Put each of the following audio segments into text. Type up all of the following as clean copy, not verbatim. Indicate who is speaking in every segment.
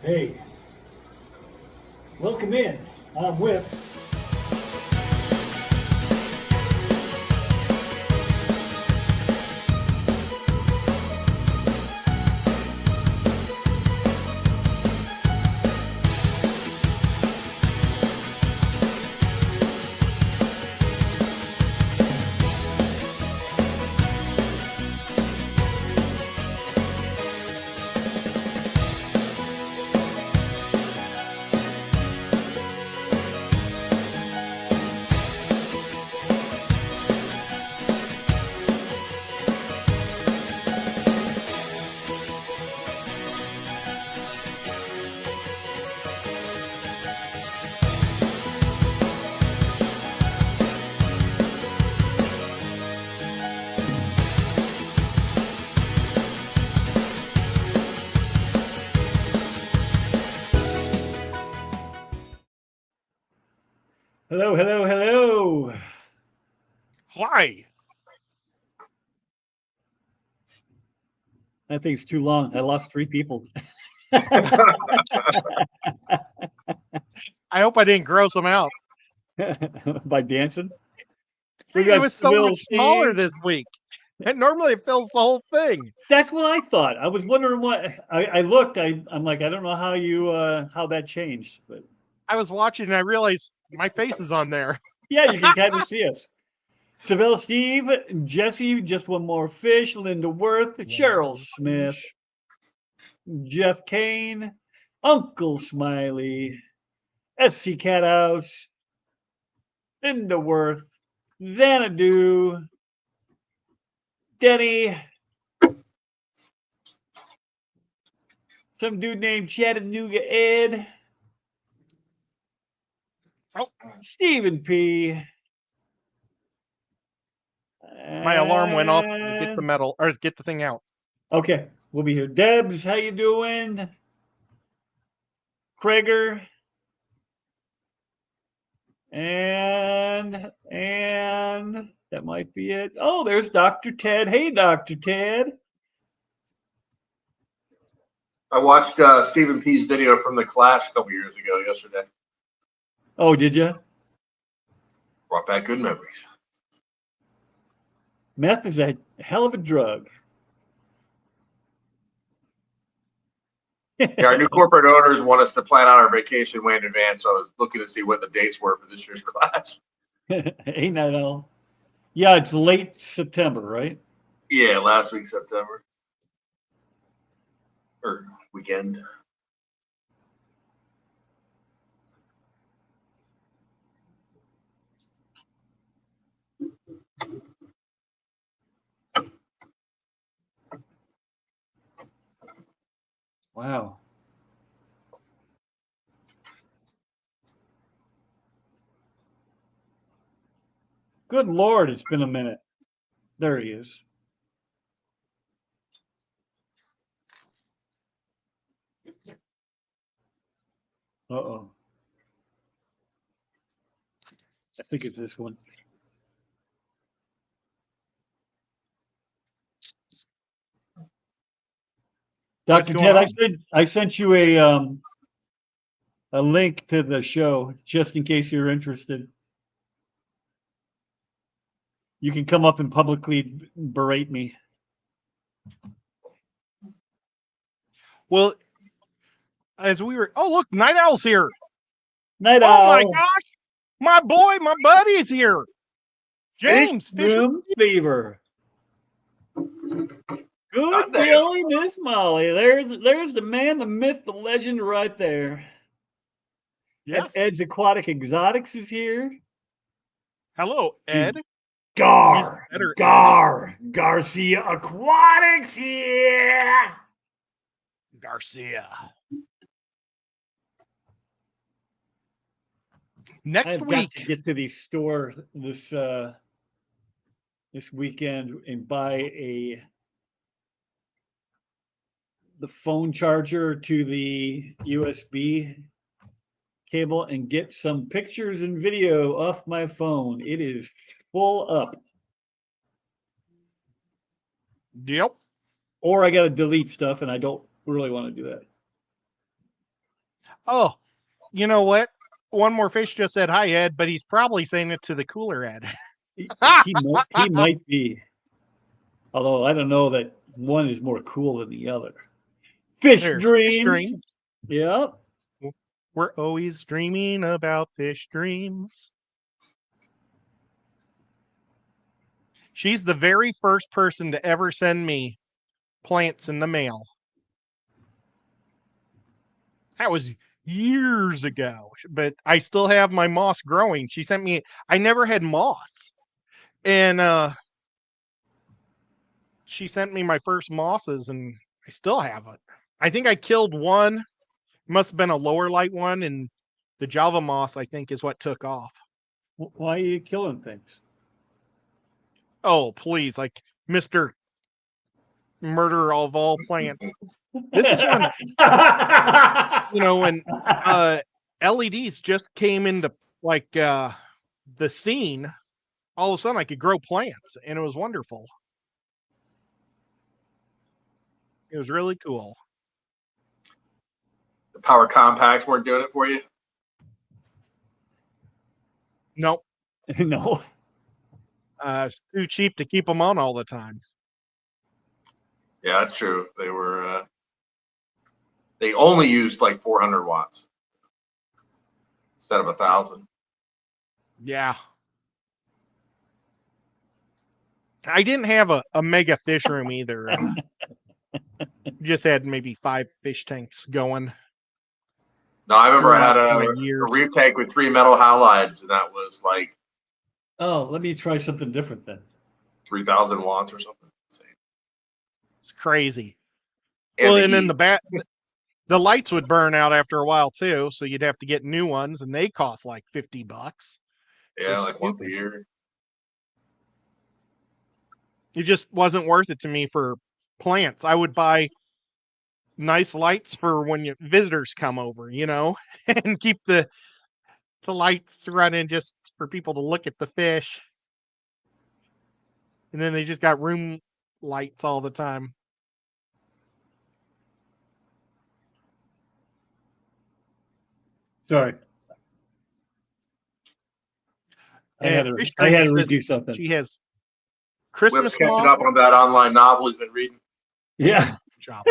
Speaker 1: Hey, welcome in. I'm Whip. Hello, hello, hello.
Speaker 2: Why?
Speaker 1: That thing's too long. I lost 3 people.
Speaker 2: I hope I didn't gross them out.
Speaker 1: By dancing. We
Speaker 2: Hey,
Speaker 1: got
Speaker 2: it was so
Speaker 1: Seville
Speaker 2: much smaller
Speaker 1: Steve.
Speaker 2: this week. And normally it fills the whole thing.
Speaker 1: That's what I thought. I was wondering what I looked. I'm like, I don't know how you how that changed, but
Speaker 2: I was watching and I realized my face is on there.
Speaker 1: yeah, you can kind of see us. Seville Steve, Jesse, just one more fish, Linda Worth, Cheryl Smith, Jeff Kane, Uncle Smiley, SC Cathouse, Linda Worth, Xanadu, Denny, some dude named Chattanooga Ed,
Speaker 2: Oh,
Speaker 1: Stephen P.
Speaker 2: my alarm went off to get the
Speaker 1: And
Speaker 2: metal or get the thing out.
Speaker 1: okay, we'll be here. Debs, how you doing? Krager. And that might be it. Oh, there's Dr. Ted. Hey, Dr. Ted.
Speaker 3: I watched Stephen P's video from the Clash a couple years ago yesterday.
Speaker 1: Oh, did you?
Speaker 3: Brought back good memories.
Speaker 1: Meth is a hell of a drug.
Speaker 3: Yeah, our new corporate owners want us to plan out our vacation way in advance, so I was looking to see what the dates were for this year's Clash.
Speaker 1: Ain't that all? Yeah, it's late September, right?
Speaker 3: Yeah, last week, September. Or weekend.
Speaker 1: Wow. Good Lord, it's been a minute. There he is. Uh-oh. I think it's this one. Dr. Ted, I sent you a link to the show just in case you're interested. You can come up and publicly berate me.
Speaker 2: Well, as we were, oh look, Night Owl's here.
Speaker 1: Night
Speaker 2: Oh
Speaker 1: Owl.
Speaker 2: my gosh, my boy, my buddy's here. James Fisher.
Speaker 1: Room Fever. Good
Speaker 3: Goddamn.
Speaker 1: Billy, Miss Molly. There's the man, the myth, the legend right there.
Speaker 2: Yes.
Speaker 1: Ed's Aquatic Exotics is here.
Speaker 2: Hello, Ed.
Speaker 1: Garcia Aquatics here.
Speaker 2: Garcia.
Speaker 1: I've
Speaker 2: Next
Speaker 1: got
Speaker 2: week.
Speaker 1: to get to the store this weekend and buy the phone charger to the USB cable and get some pictures and video off my phone. It is full up.
Speaker 2: Yep.
Speaker 1: Or I got to delete stuff, and I don't really want to do that.
Speaker 2: Oh, you know what? One More Fish just said hi, Ed, but he's probably saying it to the cooler Ed.
Speaker 1: He might be. Although I don't know that one is more cool than the other. Fish
Speaker 2: There's
Speaker 1: dreams.
Speaker 2: fish dreams.
Speaker 1: Yep.
Speaker 2: We're always dreaming about fish dreams. She's the very first person to ever send me plants in the mail. That was years ago, but I still have my moss growing. She sent me, I never had moss. And she sent me my first mosses, and I still have it. I think I killed one. Must have been a lower light one, and the Java moss, I think, is what took off.
Speaker 1: Why are you killing things?
Speaker 2: Oh, please, like Mr. Murderer of all plants. This is when, when LEDs just came into like the scene. All of a sudden, I could grow plants, and it was wonderful. It was really cool.
Speaker 3: The power compacts weren't doing it for you?
Speaker 2: Nope.
Speaker 1: No.
Speaker 2: It's too cheap to keep them on all the time.
Speaker 3: Yeah, that's true. They were they only used like 400 watts instead of 1,000.
Speaker 2: Yeah. I didn't have a mega fish room either. Just had maybe 5 fish tanks going.
Speaker 3: No, I remember I had
Speaker 2: a
Speaker 3: a reef tank with 3 metal halides, and that was like,
Speaker 1: oh, let me try something different then.
Speaker 3: 3,000 watts or something.
Speaker 2: It's crazy.
Speaker 3: And
Speaker 2: well, and then the lights would burn out after a while too, so you'd have to get new ones, and they cost like $50.
Speaker 3: Yeah, like once a year.
Speaker 2: It just wasn't worth it to me for plants. I would buy nice lights for when visitors come over, and keep the lights running just for people to look at the fish. And then they just got room lights all the time.
Speaker 1: Sorry. I had to redo something.
Speaker 2: She has
Speaker 3: Whip's
Speaker 2: Christmas
Speaker 3: catching
Speaker 2: moss.
Speaker 3: up on that online novel he's been reading.
Speaker 1: Yeah.
Speaker 2: Job.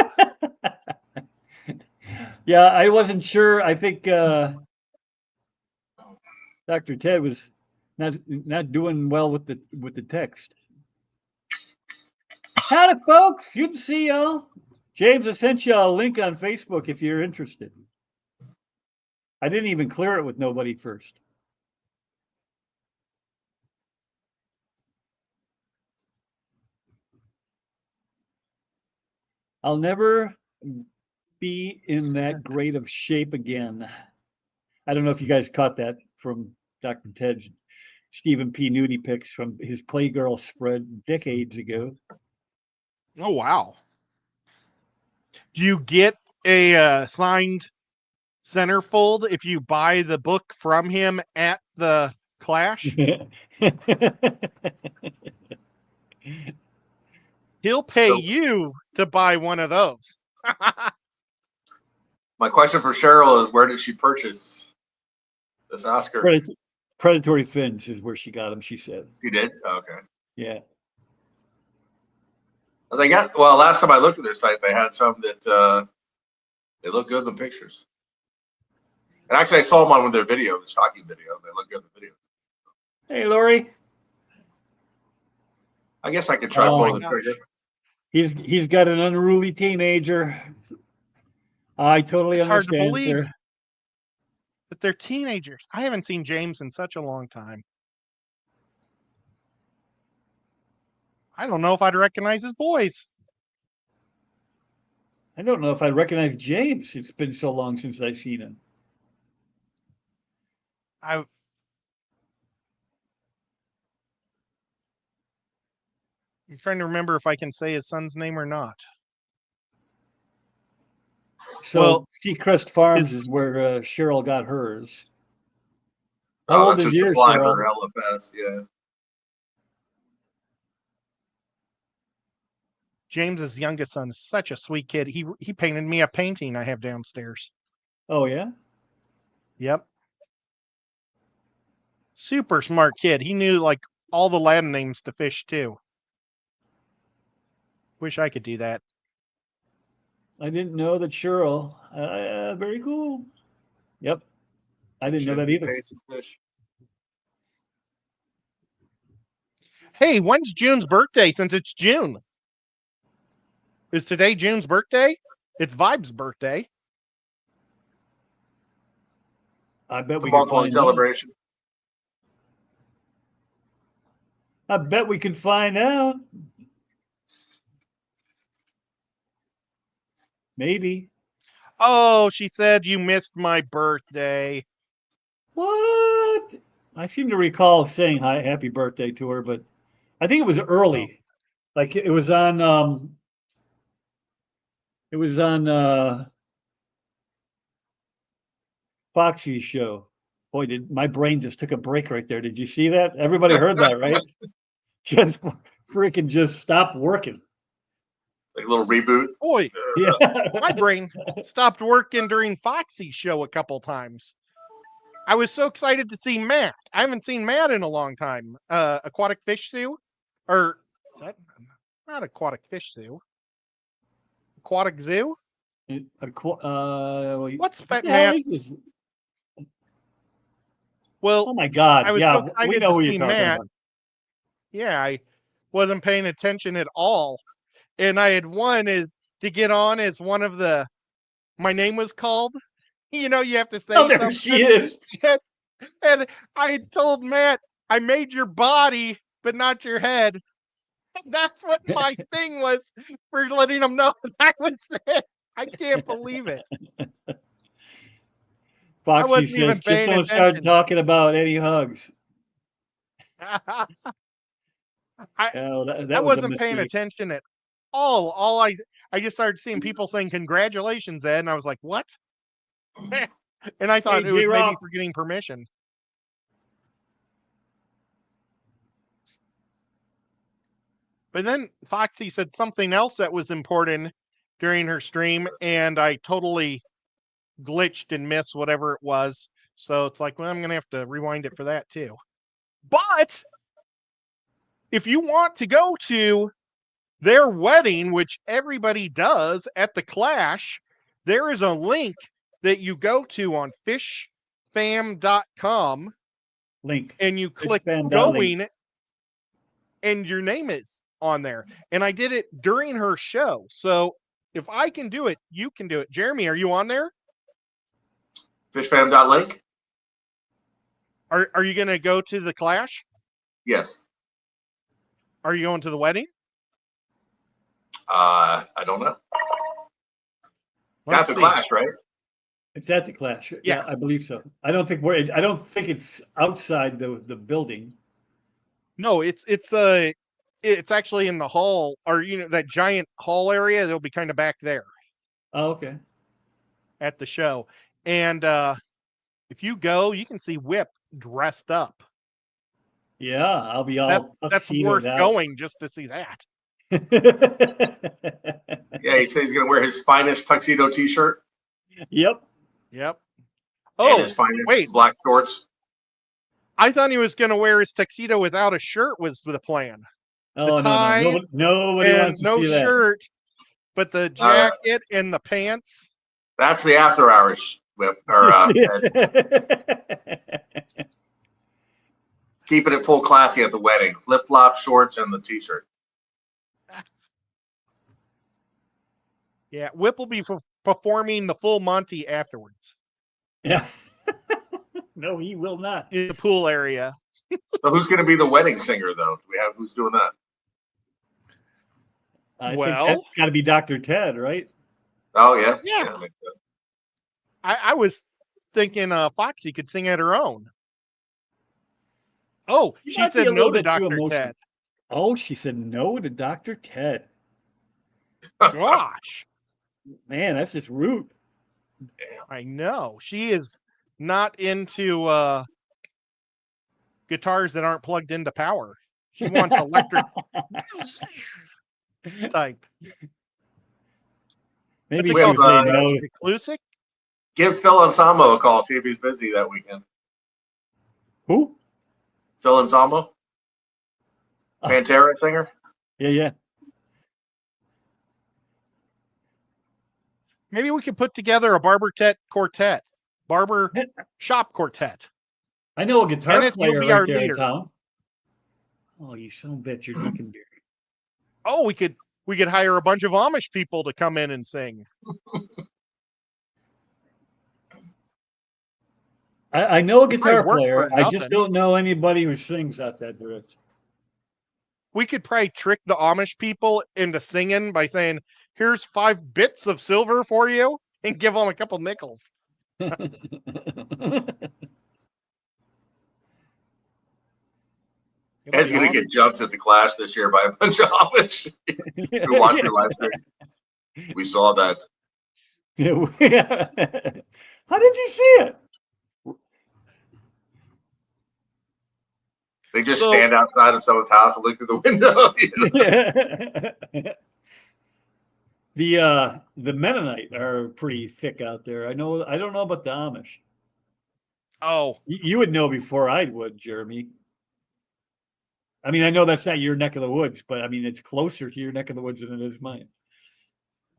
Speaker 1: Yeah, I wasn't sure. I think Dr. Ted was not doing well with the text. Howdy, folks. Good to see y'all. James, I sent you a link on Facebook if you're interested. I didn't even clear it with nobody first. I'll never be in that great of shape again. I don't know if you guys caught that from Dr. Ted's Stephen P. Nudie pics from his Playgirl spread decades ago.
Speaker 2: Oh, wow. Do you get a signed centerfold if you buy the book from him at the Clash? He'll pay you to buy one of those.
Speaker 3: My question for Cheryl is, where did she purchase this Oscar?
Speaker 1: Predatory Fins is where she got them, she said.
Speaker 3: She did? Oh, okay.
Speaker 1: Yeah.
Speaker 3: Last time I looked at their site, they had some that they look good in the pictures. And actually, I saw them on with their video, the stocking video. They look good in the video.
Speaker 1: Hey, Lori.
Speaker 3: I guess I could try pulling the trigger.
Speaker 1: He's got an unruly teenager. I totally understand.
Speaker 2: It's hard to believe that they're teenagers. I haven't seen James in such a long time. I don't know if I'd recognize his boys.
Speaker 1: I don't know if I recognize James. It's been so long since I've seen him.
Speaker 2: I'm trying to remember if I can say his son's name or not.
Speaker 1: So Seacrest Farms is where Cheryl got hers. How old is yours, Cheryl?
Speaker 3: For LFS, yeah.
Speaker 2: James's youngest son is such a sweet kid. He painted me a painting I have downstairs.
Speaker 1: Oh yeah.
Speaker 2: Yep. Super smart kid. He knew like all the Latin names to fish too. Wish I could do that.
Speaker 1: I didn't know that Cheryl. Very cool. Yep. I didn't know that either.
Speaker 3: Taste of fish.
Speaker 2: Hey, when's June's birthday since it's June? Is today June's birthday? It's Vibe's birthday.
Speaker 1: I bet
Speaker 3: It's a
Speaker 1: we can
Speaker 3: month-long
Speaker 1: find out.
Speaker 3: celebration.
Speaker 1: I bet we can find out. Maybe.
Speaker 2: Oh, she said you missed my birthday.
Speaker 1: What? I seem to recall saying hi, happy birthday to her, but I think it was early. Like it was on Foxy's show. Boy, did my brain just took a break right there. Did you see that? Everybody heard that, right? Just freaking just stopped working.
Speaker 3: Like a little reboot.
Speaker 2: Boy,
Speaker 1: Yeah.
Speaker 2: my brain stopped working during Foxy's show a couple times. I was so excited to see Matt. I haven't seen Matt in a long time. Aquatic Fish Zoo? Or is that not Aquatic Fish Zoo? Aquatic Zoo? What's Fat Matt's? Well,
Speaker 1: Oh my God.
Speaker 2: I was
Speaker 1: Yeah,
Speaker 2: so
Speaker 1: we
Speaker 2: excited
Speaker 1: know
Speaker 2: to
Speaker 1: who
Speaker 2: see
Speaker 1: you're talking
Speaker 2: Matt.
Speaker 1: about.
Speaker 2: Yeah, I wasn't paying attention at all. And I had won is to get on as one of the my name was called. You know, you have to say
Speaker 1: Oh, there
Speaker 2: something.
Speaker 1: she is.
Speaker 2: And I had told Matt, I made your body, but not your head. That's what my thing was for letting him know that was it. I can't believe it.
Speaker 1: Foxy
Speaker 2: wasn't
Speaker 1: says,
Speaker 2: even
Speaker 1: just
Speaker 2: paying
Speaker 1: don't start
Speaker 2: attention.
Speaker 1: talking about Eddie Hugs.
Speaker 2: I
Speaker 1: Oh, that
Speaker 2: I
Speaker 1: was a
Speaker 2: wasn't paying
Speaker 1: mistake.
Speaker 2: attention at all. I just started seeing people saying congratulations, Ed, and I was like, what? And I thought
Speaker 1: Hey,
Speaker 2: it was maybe
Speaker 1: J-Rock.
Speaker 2: for getting permission. But then Foxy said something else that was important during her stream, and I totally glitched and missed whatever it was. So it's like, well, I'm going to have to rewind it for that too. But if you want to go to their wedding, which everybody does at the Clash, there is a link that you go to on fishfam.com
Speaker 1: Link.
Speaker 2: and you click
Speaker 1: Fishfam.link.
Speaker 2: going and your name is on there. And I did it during her show. So if I can do it, you can do it. Jeremy, are you on there?
Speaker 3: Fishfam.link?
Speaker 2: Are you going to go to the Clash?
Speaker 3: Yes.
Speaker 2: Are you going to the wedding?
Speaker 3: I don't know.
Speaker 2: Let's
Speaker 3: That's a
Speaker 2: see.
Speaker 3: Clash, right?
Speaker 1: It's at the Clash.
Speaker 2: Yeah.
Speaker 1: Yeah, I believe so. I don't think it's outside the building.
Speaker 2: No, it's actually in the hall, or that giant hall area. It'll be kind of back there
Speaker 1: Oh, okay.
Speaker 2: at the show. And if you go, you can see Whip dressed up.
Speaker 1: Yeah, I'll be all
Speaker 2: That's
Speaker 1: tuxedoed
Speaker 2: worth
Speaker 1: out.
Speaker 2: going just to see that.
Speaker 3: Yeah, he said he's going to wear his finest tuxedo T-shirt
Speaker 1: Yep.
Speaker 2: Yep.
Speaker 3: and
Speaker 2: Oh,
Speaker 3: his finest
Speaker 2: wait.
Speaker 3: black shorts.
Speaker 2: I thought he was going to wear his tuxedo without a shirt was the plan.
Speaker 1: Oh,
Speaker 2: The tie
Speaker 1: no. Nobody
Speaker 2: and
Speaker 1: wants to
Speaker 2: no
Speaker 1: see that.
Speaker 2: shirt, but the jacket and the pants.
Speaker 3: That's the after hours whip. Or keeping it full classy at the wedding. Flip flop shorts and the T-shirt.
Speaker 2: Yeah, Whip will be performing the full Monty afterwards
Speaker 1: Yeah. No, he will not.
Speaker 2: in the pool area.
Speaker 3: So who's going to be the wedding singer, though? Do we have who's doing that?
Speaker 1: I think
Speaker 2: Well-
Speaker 1: that's got to be Dr. Ted, right?
Speaker 3: Oh yeah,
Speaker 2: Yeah.
Speaker 3: makes sense.
Speaker 2: I was thinking Foxy could sing at her own. Oh,
Speaker 1: She
Speaker 2: she
Speaker 1: might be
Speaker 2: said
Speaker 1: a
Speaker 2: no
Speaker 1: little
Speaker 2: to
Speaker 1: bit too
Speaker 2: Dr.
Speaker 1: emotional.
Speaker 2: Ted.
Speaker 1: Oh, she said no to Dr. Ted.
Speaker 2: Gosh,
Speaker 1: Man, that's just rude.
Speaker 2: I know. She is not into guitars that aren't plugged into power. She wants electric. type.
Speaker 1: Maybe
Speaker 2: What's
Speaker 1: she
Speaker 2: it
Speaker 1: would
Speaker 2: called?
Speaker 1: say no.
Speaker 2: Reclusic?
Speaker 3: Give Phil Anselmo a call, see if he's busy that weekend.
Speaker 1: Who?
Speaker 3: Phil Anselmo? Pantera singer?
Speaker 1: Yeah.
Speaker 2: Maybe we could put together a barber shop quartet.
Speaker 1: I know a guitar
Speaker 2: Dennis, you'll
Speaker 1: player
Speaker 2: be
Speaker 1: right
Speaker 2: our
Speaker 1: there in
Speaker 2: leader.
Speaker 1: town. Oh, you son of a bitch, you're looking beer.
Speaker 2: Oh, we could hire a bunch of Amish people to come in and sing.
Speaker 1: I know a
Speaker 2: It'd
Speaker 1: guitar
Speaker 2: probably work
Speaker 1: player.
Speaker 2: for
Speaker 1: I just
Speaker 2: nothing.
Speaker 1: don't know anybody who sings out that direction.
Speaker 2: We could probably trick the Amish people into singing by saying, "Here's 5 bits of silver for you," and give them a couple nickels.
Speaker 3: Ed's going to get jumped at the Clash this year by a bunch of Amish who watch your live stream. We saw that.
Speaker 1: How did you see it?
Speaker 3: They just stand outside of someone's house and look through the window.
Speaker 1: The Mennonite are pretty thick out there. I don't know about the Amish.
Speaker 2: Oh,
Speaker 1: You would know before I would, Jeremy. I mean, I know that's not your neck of the woods, but I mean, it's closer to your neck of the woods than it is mine.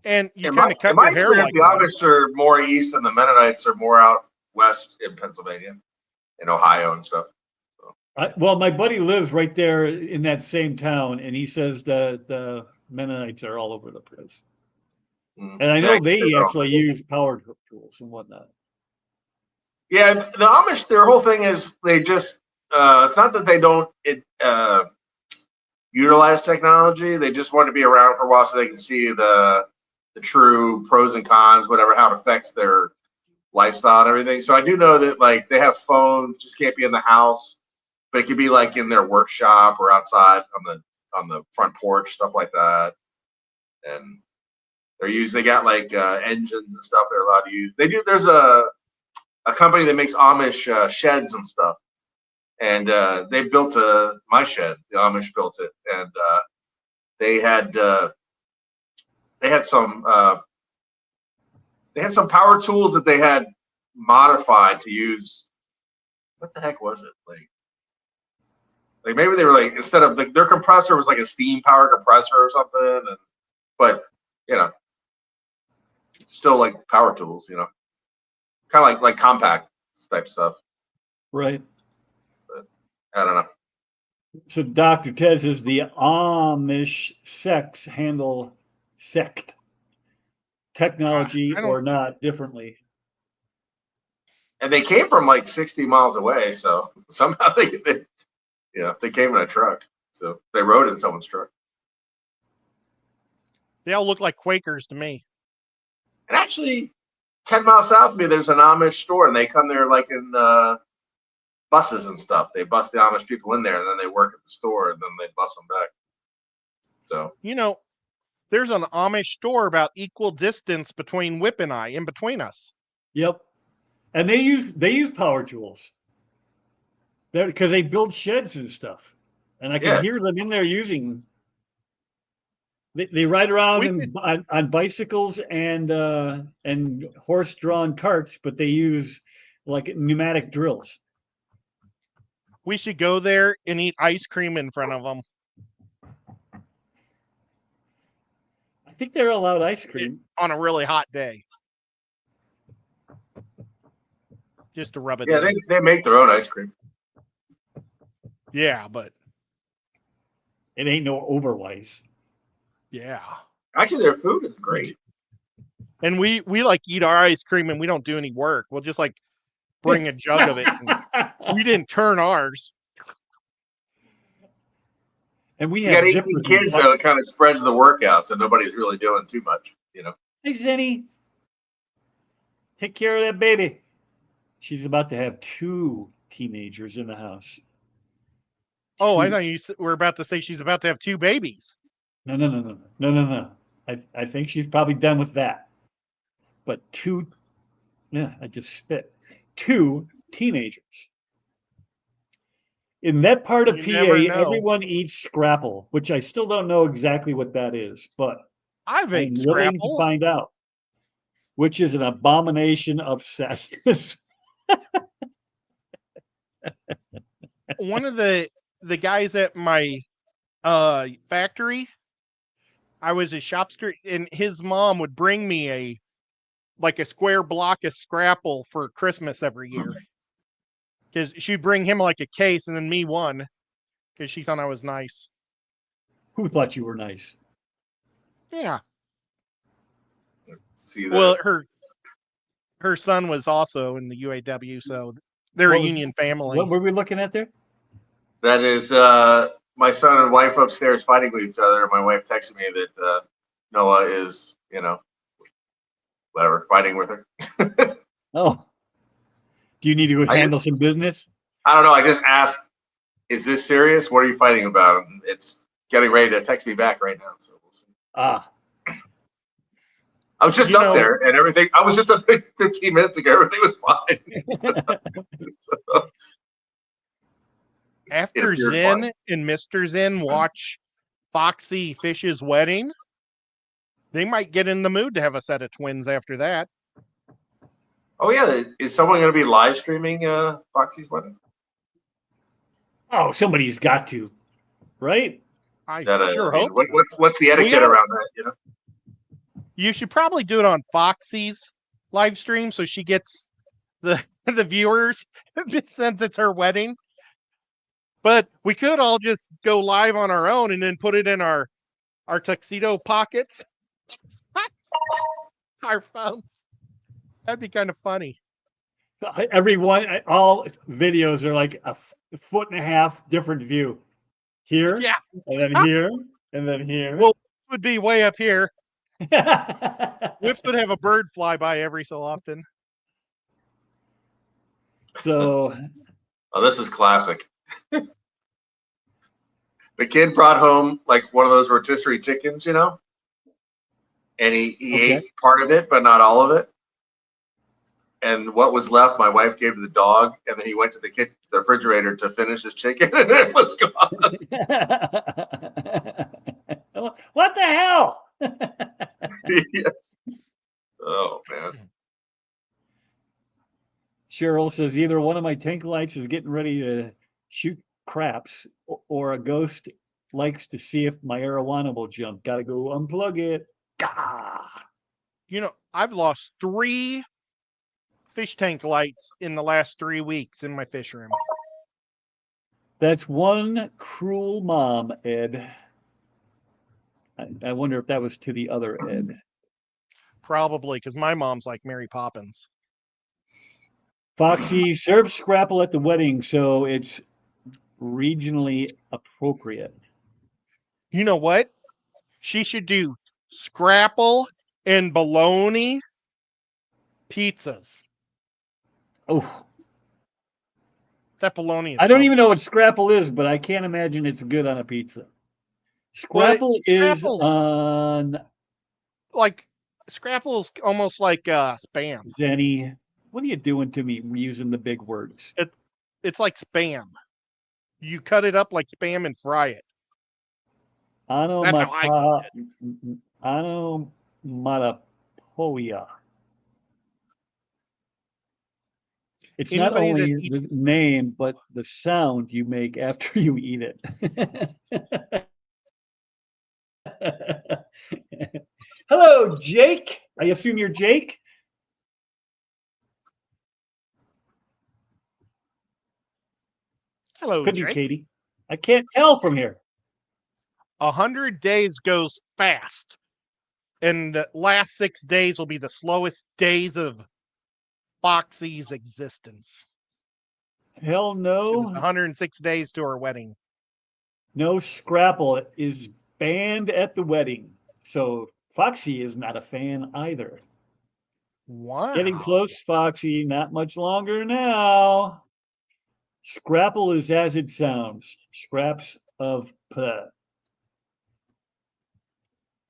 Speaker 2: and you
Speaker 3: in
Speaker 2: kind of cut
Speaker 3: my
Speaker 2: your hair
Speaker 3: experience,
Speaker 2: like
Speaker 3: the Amish are more east and the Mennonites are more out west in Pennsylvania and Ohio and stuff.
Speaker 1: Well, my buddy lives right there in that same town, and he says that the Mennonites are all over the place. And I know they actually use power tools and whatnot.
Speaker 3: Yeah, the Amish, their whole thing is they just, it's not that they don't utilize technology. They just want to be around for a while so they can see the true pros and cons, whatever, how it affects their lifestyle and everything. So I do know that like they have phones, just can't be in the house, but it could be like in their workshop or outside on the front porch, stuff like that. And they got like engines and stuff they're allowed to use. There's a company that makes Amish sheds and stuff. And they built my shed. The Amish built it, and they had some power tools that they had modified to use. What the heck was it? Like maybe they were like, instead of their compressor was like a steam power compressor or something, but still like power tools, kind of like compact type stuff.
Speaker 1: Right.
Speaker 3: But I don't know.
Speaker 1: So Dr. Ted says the Amish handle sect technology or not differently.
Speaker 3: And they came from like 60 miles away, so somehow they came in a truck. So they rode in someone's truck.
Speaker 2: They all look like Quakers to me.
Speaker 3: And actually, 10 miles south of me, there's an Amish store, and they come there like in buses and stuff. They bus the Amish people in there, and then they work at the store, and then they bus them back. So
Speaker 2: there's an Amish store about equal distance between Whip and I, in between us.
Speaker 1: Yep, and they use power tools. Because they build sheds and stuff, and I can hear them in there using. They ride around on bicycles and horse-drawn carts, but they use like pneumatic drills.
Speaker 2: We should go there and eat ice cream in front of them.
Speaker 1: I think they're allowed ice cream
Speaker 2: on a really hot day. Just to rub it in.
Speaker 3: Yeah, they make their own ice cream.
Speaker 2: Yeah, but
Speaker 1: it ain't no Oberweis.
Speaker 2: Yeah.
Speaker 3: Actually, their food is great.
Speaker 2: And we like eat our ice cream and we don't do any work. We'll just like bring a jug of it. We didn't turn ours.
Speaker 1: And we
Speaker 3: got 18 kids, so it kind of spreads the workout, so nobody's really doing too much,
Speaker 1: Hey, Zenny, take care of that baby. She's about to have 2 teenagers in the house.
Speaker 2: Oh, I thought you were about to say she's about to have 2 babies.
Speaker 1: No. I think she's probably done with that. But 2, I just spit. 2 teenagers. In that part of
Speaker 2: You
Speaker 1: PA,
Speaker 2: never know.
Speaker 1: everyone eats scrapple, which I still don't know exactly what that is, but
Speaker 2: I've
Speaker 1: I'm
Speaker 2: ate
Speaker 1: willing to
Speaker 2: scrapple.
Speaker 1: find out, which is an abomination of sadness.
Speaker 2: One of the guys at my factory, I was a shopster, and his mom would bring me a square block of scrapple for Christmas every year. Because she'd bring him like a case and then me one, because she thought I was nice.
Speaker 1: Who thought you were nice?
Speaker 2: Yeah.
Speaker 3: See that?
Speaker 2: Well, her son was also in the UAW, so they're a union family.
Speaker 1: What were we looking at there?
Speaker 3: That is my son and wife upstairs fighting with each other. My wife texted me that Noah is, whatever, fighting with her.
Speaker 1: Oh, do you need to go handle some business?
Speaker 3: I don't know. I just asked, is this serious? What are you fighting about? And it's getting ready to text me back right now. So we'll see.
Speaker 1: Ah,
Speaker 3: I was just up there and everything. I was just up 15 minutes ago. Everything was fine. So,
Speaker 2: After Zen and Mr. Zen watch Foxy Fish's wedding, they might get in the mood to have a set of twins after that.
Speaker 3: Oh yeah, is someone going to be live streaming Foxy's wedding?
Speaker 1: oh, somebody's got to, right?
Speaker 2: I sure hope.
Speaker 3: What's the etiquette around that?
Speaker 2: You should probably do it on Foxy's live stream so she gets the viewers since it's her wedding. But we could all just go live on our own and then put it in our tuxedo pockets. Our phones. That'd be kind of funny.
Speaker 1: All videos are like a foot and a half different view. Here,
Speaker 2: yeah,
Speaker 1: and then here, and then here.
Speaker 2: Well, this would be way up here. Whips would have a bird fly by every so often.
Speaker 1: So,
Speaker 3: this is classic. The kid brought home like one of those rotisserie chickens, and he ate part of it, but not all of it. And what was left, my wife gave to the dog, and then he went to the refrigerator to finish his chicken, and it was gone.
Speaker 1: What the hell?
Speaker 3: Yeah. Oh man.
Speaker 1: Cheryl says either one of my tank lights is getting ready to shoot craps, or a ghost likes to see if my arowana will jump. Gotta go unplug it. Gah!
Speaker 2: I've lost 3 fish tank lights in the last 3 weeks in my fish room.
Speaker 1: That's one cruel mom, Ed. I wonder if that was to the other Ed.
Speaker 2: Probably, because my mom's like Mary Poppins.
Speaker 1: Foxy serves scrapple at the wedding, so it's regionally appropriate.
Speaker 2: You know what? She should do scrapple and bologna pizzas.
Speaker 1: Oh,
Speaker 2: that bologna is
Speaker 1: I don't even know what scrapple is, but I can't imagine it's good on a pizza. Scrapple is on...
Speaker 2: Scrapple's almost like Spam.
Speaker 1: Zenny, what are you doing to me using the big words?
Speaker 2: It's like Spam. You cut it up like Spam and fry it. That's how I cook it.
Speaker 1: Onomatopoeia. It's
Speaker 2: Anybody
Speaker 1: not only the name, but the sound you make after you eat it. Hello, Jake. I assume you're Jake?
Speaker 2: Hello,
Speaker 1: Could
Speaker 2: Jake.
Speaker 1: be Katie. I can't tell from here.
Speaker 2: 100 days goes fast, and the last 6 days will be the slowest days of Foxy's existence.
Speaker 1: Hell no.
Speaker 2: 106 days to her wedding.
Speaker 1: No scrapple is banned at the wedding. So Foxy is not a fan either.
Speaker 2: Wow.
Speaker 1: Getting close, Foxy. Not much longer now. Scrapple is as it sounds. Scraps of puh.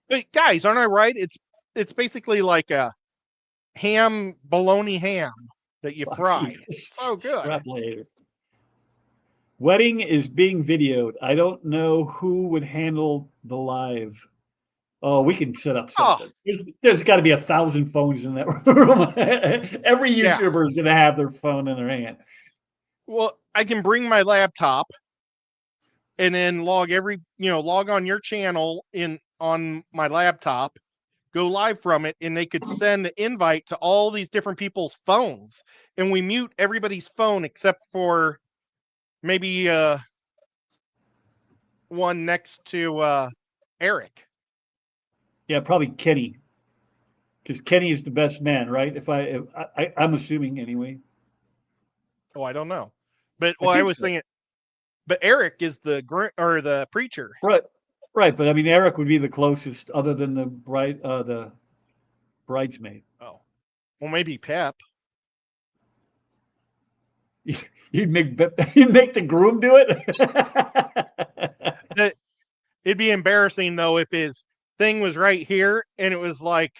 Speaker 2: But guys, aren't I right? It's basically like a bologna ham that you fry. It's so good.
Speaker 1: Scrapple hater. Wedding is being videoed. I don't know who would handle the live. Oh, we can set up
Speaker 2: Oh,
Speaker 1: something. There's got to be 1,000 phones in that room. Every
Speaker 2: Yeah.
Speaker 1: YouTuber is going to have their phone in their hand.
Speaker 2: well, I can bring my laptop and then log on your channel on my laptop, go live from it, and they could send the invite to all these different people's phones, and we mute everybody's phone except for maybe one next to Eric.
Speaker 1: Yeah, probably Kenny, because Kenny is the best man, right? I'm assuming anyway.
Speaker 2: Oh, I don't know, but
Speaker 1: I
Speaker 2: well, I
Speaker 1: think
Speaker 2: was
Speaker 1: so.
Speaker 2: thinking, but Eric is the preacher.
Speaker 1: Right, right. But I mean, Eric would be the closest, other than the bridesmaid.
Speaker 2: Oh, well, maybe Pep.
Speaker 1: You'd make the groom do it.
Speaker 2: It'd be embarrassing though if his thing was right here and it was like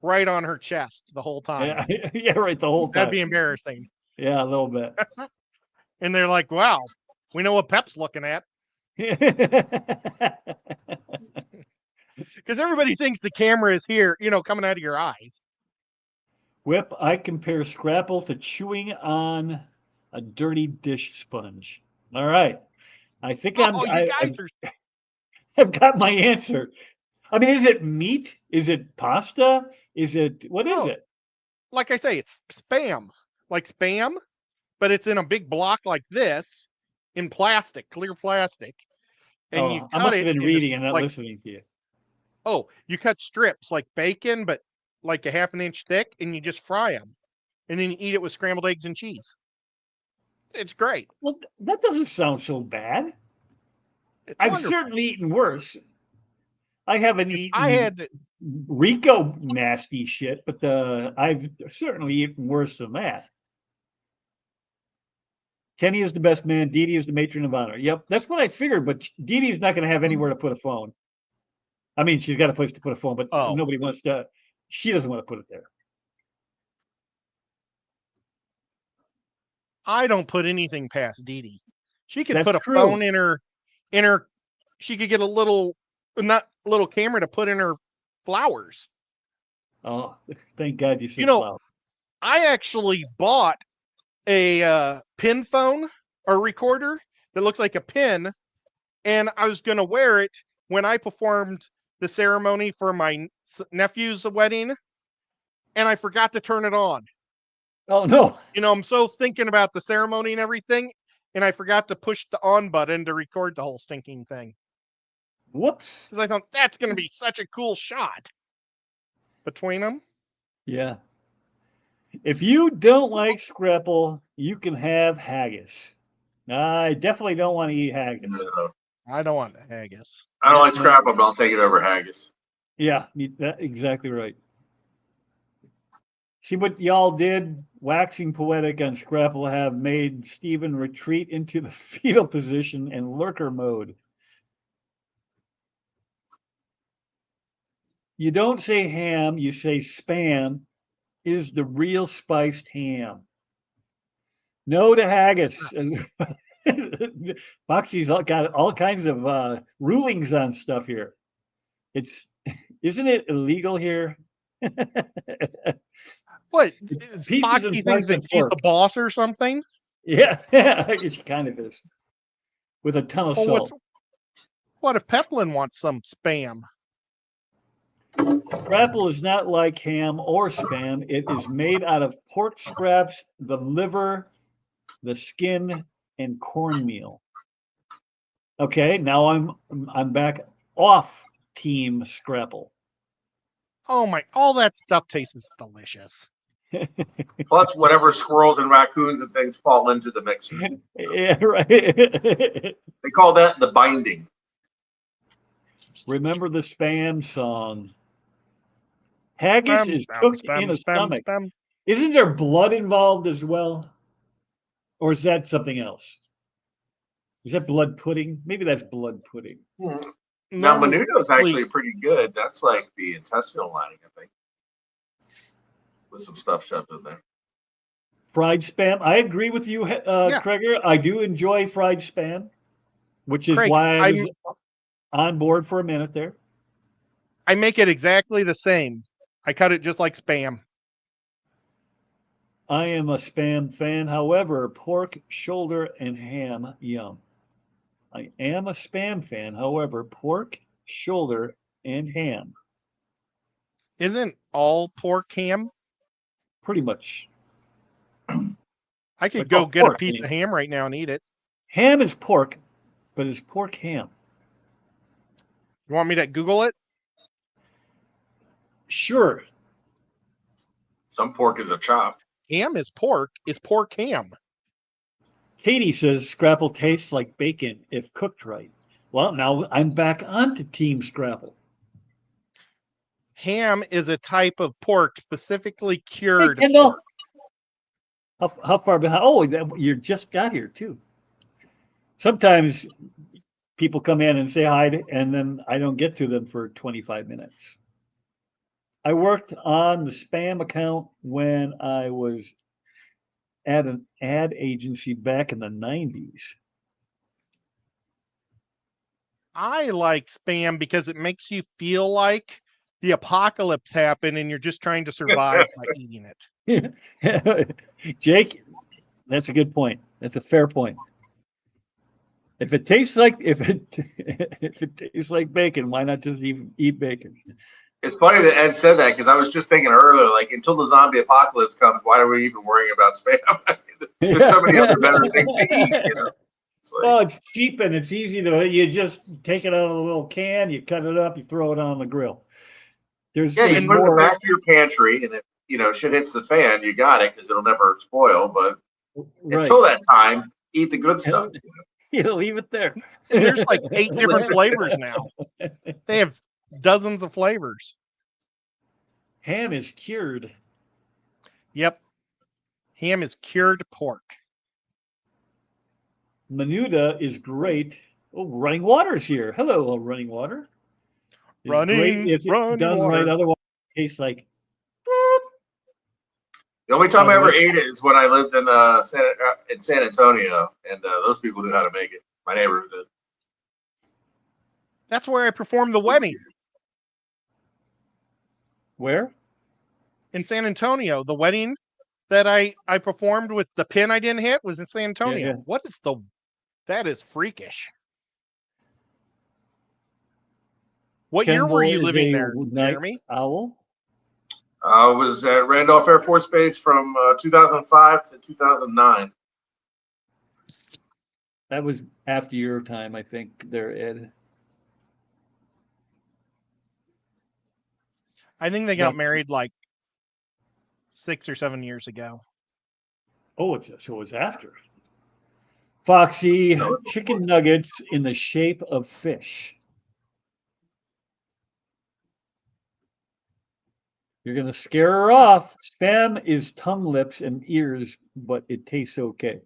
Speaker 2: right on her chest the whole time.
Speaker 1: Yeah, yeah, right. The whole time.
Speaker 2: That'd be embarrassing.
Speaker 1: Yeah, a little bit.
Speaker 2: And they're like, "Wow, we know what Pep's looking at," because everybody thinks the camera is here, coming out of your eyes.
Speaker 1: Whip, I compare Scrapple to chewing on a dirty dish sponge. All right. I think
Speaker 2: Oh, you guys are.
Speaker 1: I've got my answer. I mean, is it meat? Is it pasta? What is
Speaker 2: No,
Speaker 1: it?
Speaker 2: like I say, it's spam, like spam, but it's in a big block like this, in plastic, clear plastic, and you
Speaker 1: Oh, I
Speaker 2: cut
Speaker 1: must have
Speaker 2: it
Speaker 1: been
Speaker 2: into
Speaker 1: reading and not
Speaker 2: like
Speaker 1: listening to you.
Speaker 2: you cut strips like bacon, but like a half an inch thick, and you just fry them, and then you eat it with scrambled eggs and cheese. It's great.
Speaker 1: Well, that doesn't sound so bad.
Speaker 2: It's
Speaker 1: I've
Speaker 2: wonderful.
Speaker 1: certainly eaten worse. I haven't
Speaker 2: If I
Speaker 1: eaten
Speaker 2: had,
Speaker 1: Rico nasty shit, but I've certainly eaten worse than that. Kenny is the best man. Dee Dee is the matron of honor. Yep, that's what I figured. But Dee Dee's not going to have anywhere to put a phone. I mean, she's got a place to put a phone, but
Speaker 2: Oh.
Speaker 1: nobody wants to. She doesn't want to put it there.
Speaker 2: I don't put anything past Dee Dee. She could
Speaker 1: That's
Speaker 2: put a
Speaker 1: true.
Speaker 2: phone in her. She could get a little camera to put in her flowers.
Speaker 1: Oh, thank God you said
Speaker 2: You know,
Speaker 1: flower.
Speaker 2: I actually bought a pin phone or recorder that looks like a pin, and I was going to wear it when I performed the ceremony for my nephew's wedding, and I forgot to turn it on.
Speaker 1: Oh no.
Speaker 2: I'm so thinking about the ceremony and everything, and I forgot to push the on button to record the whole stinking thing.
Speaker 1: Whoops.
Speaker 2: Because I thought that's going to be such a cool shot between them.
Speaker 1: Yeah. If you don't like Scrapple, you can have haggis. I definitely don't want to eat haggis.
Speaker 3: No.
Speaker 2: I don't want haggis.
Speaker 3: I don't like Scrapple, but I'll take it over haggis.
Speaker 1: Yeah, that's exactly right. See what y'all did? Waxing poetic on Scrapple have made Stephen retreat into the fetal position and lurker mode. You don't say ham, you say spam. Is the real spiced ham. No to haggis. Foxy's got all kinds of rulings on stuff here. Isn't it illegal here?
Speaker 2: What?
Speaker 1: Pieces
Speaker 2: Foxy
Speaker 1: and
Speaker 2: thinks
Speaker 1: parts
Speaker 2: that
Speaker 1: of
Speaker 2: she's
Speaker 1: pork.
Speaker 2: the boss or something?
Speaker 1: Yeah, I guess she kind of is. With a ton of salt.
Speaker 2: What if Peplin wants some spam?
Speaker 1: Scrapple is not like ham or spam. It is made out of pork scraps, the liver, the skin, and cornmeal. Okay, now I'm back off Team Scrapple.
Speaker 2: Oh my! All that stuff tastes delicious.
Speaker 3: Plus, whatever squirrels and raccoons and things fall into the mixer.
Speaker 1: Yeah, right.
Speaker 3: They call that the binding.
Speaker 1: Remember the spam song. Haggis is cooked in a stomach. Isn't there blood involved as well? Or is that something else? Is that blood pudding? Maybe that's blood pudding.
Speaker 3: Now, menudo is actually pretty good. That's like the intestinal lining, I think, with some stuff shoved in there.
Speaker 1: Fried spam. I agree with you,
Speaker 2: Yeah.
Speaker 1: Kreger. I do enjoy fried spam, which is
Speaker 2: Craig,
Speaker 1: why I was on board for a minute there.
Speaker 2: I make it exactly the same. I cut it just like spam.
Speaker 1: I am a spam fan. However, pork, shoulder, and ham, yum. I am a spam fan. However, pork, shoulder, and ham,
Speaker 2: Isn't all pork ham?
Speaker 1: pretty much.
Speaker 2: I could
Speaker 1: Like,
Speaker 2: go
Speaker 1: oh,
Speaker 2: get a
Speaker 1: pork,
Speaker 2: piece
Speaker 1: yeah.
Speaker 2: of ham right now and eat it.
Speaker 1: Ham is pork, but is pork ham?
Speaker 2: You want me to Google it?
Speaker 1: Sure.
Speaker 3: Some pork is a chop.
Speaker 2: Ham is pork ham.
Speaker 1: Katie says scrapple tastes like bacon if cooked right. Well, now I'm back onto Team Scrapple.
Speaker 2: Ham is a type of pork, specifically
Speaker 1: Hey,
Speaker 2: cured
Speaker 1: Kendall.
Speaker 2: pork.
Speaker 1: How far behind? Oh, you just got here too. Sometimes people come in and say hi, and then I don't get to them for 25 minutes. I worked on the spam account when I was at an ad agency back in the 90s.
Speaker 2: I like spam because it makes you feel like the apocalypse happened and you're just trying to survive by eating it.
Speaker 1: Jake, that's a good point. That's a fair point. If it tastes like if it tastes like bacon, why not just eat bacon?
Speaker 3: It's funny that Ed said that because I was just thinking earlier, like until the zombie apocalypse comes, why are we even worrying about spam? There's so many other better things to eat. You know? It's like,
Speaker 1: Well, it's cheap and it's easy to. You just take it out of a little can, you cut it up, you throw it on the grill.
Speaker 3: yeah,
Speaker 1: There's
Speaker 3: you put it in the
Speaker 1: more.
Speaker 3: back of your pantry, and if shit hits the fan, you got it because it'll never spoil. But
Speaker 1: Right.
Speaker 3: until that time, eat the good stuff.
Speaker 1: You leave it there.
Speaker 2: And there's like 8 different flavors now. They have dozens of flavors.
Speaker 1: Ham is cured.
Speaker 2: Yep. Ham is cured pork.
Speaker 1: Menuda is great. Oh, running water's here. Hello, running water. It's great if it's done
Speaker 2: water.
Speaker 1: right. Otherwise, it tastes like.
Speaker 3: The only time
Speaker 1: By
Speaker 3: I
Speaker 1: the
Speaker 3: ever
Speaker 1: way-
Speaker 3: ate it is when I lived in San Antonio, and those people knew how to make it. My neighbors did.
Speaker 2: That's where I performed the wedding
Speaker 1: Where?
Speaker 2: in San Antonio. The wedding that I performed with the pin I didn't hit was in San Antonio.
Speaker 1: Yeah.
Speaker 2: What is that is freakish. What year were
Speaker 1: Kendall
Speaker 2: you
Speaker 1: is
Speaker 2: living
Speaker 1: a
Speaker 2: there,
Speaker 1: night
Speaker 2: Jeremy?
Speaker 1: owl.
Speaker 3: I was at Randolph Air Force Base from 2005 to 2009.
Speaker 1: That was after your time, I think, there, Ed.
Speaker 2: I think they got
Speaker 1: Yeah.
Speaker 2: married like 6 or 7 years ago.
Speaker 1: Oh, so it was after. Foxy,
Speaker 3: No, it's
Speaker 1: chicken nuggets in the shape of fish. You're going to scare her off. Spam is tongue, lips, and ears, but it tastes okay.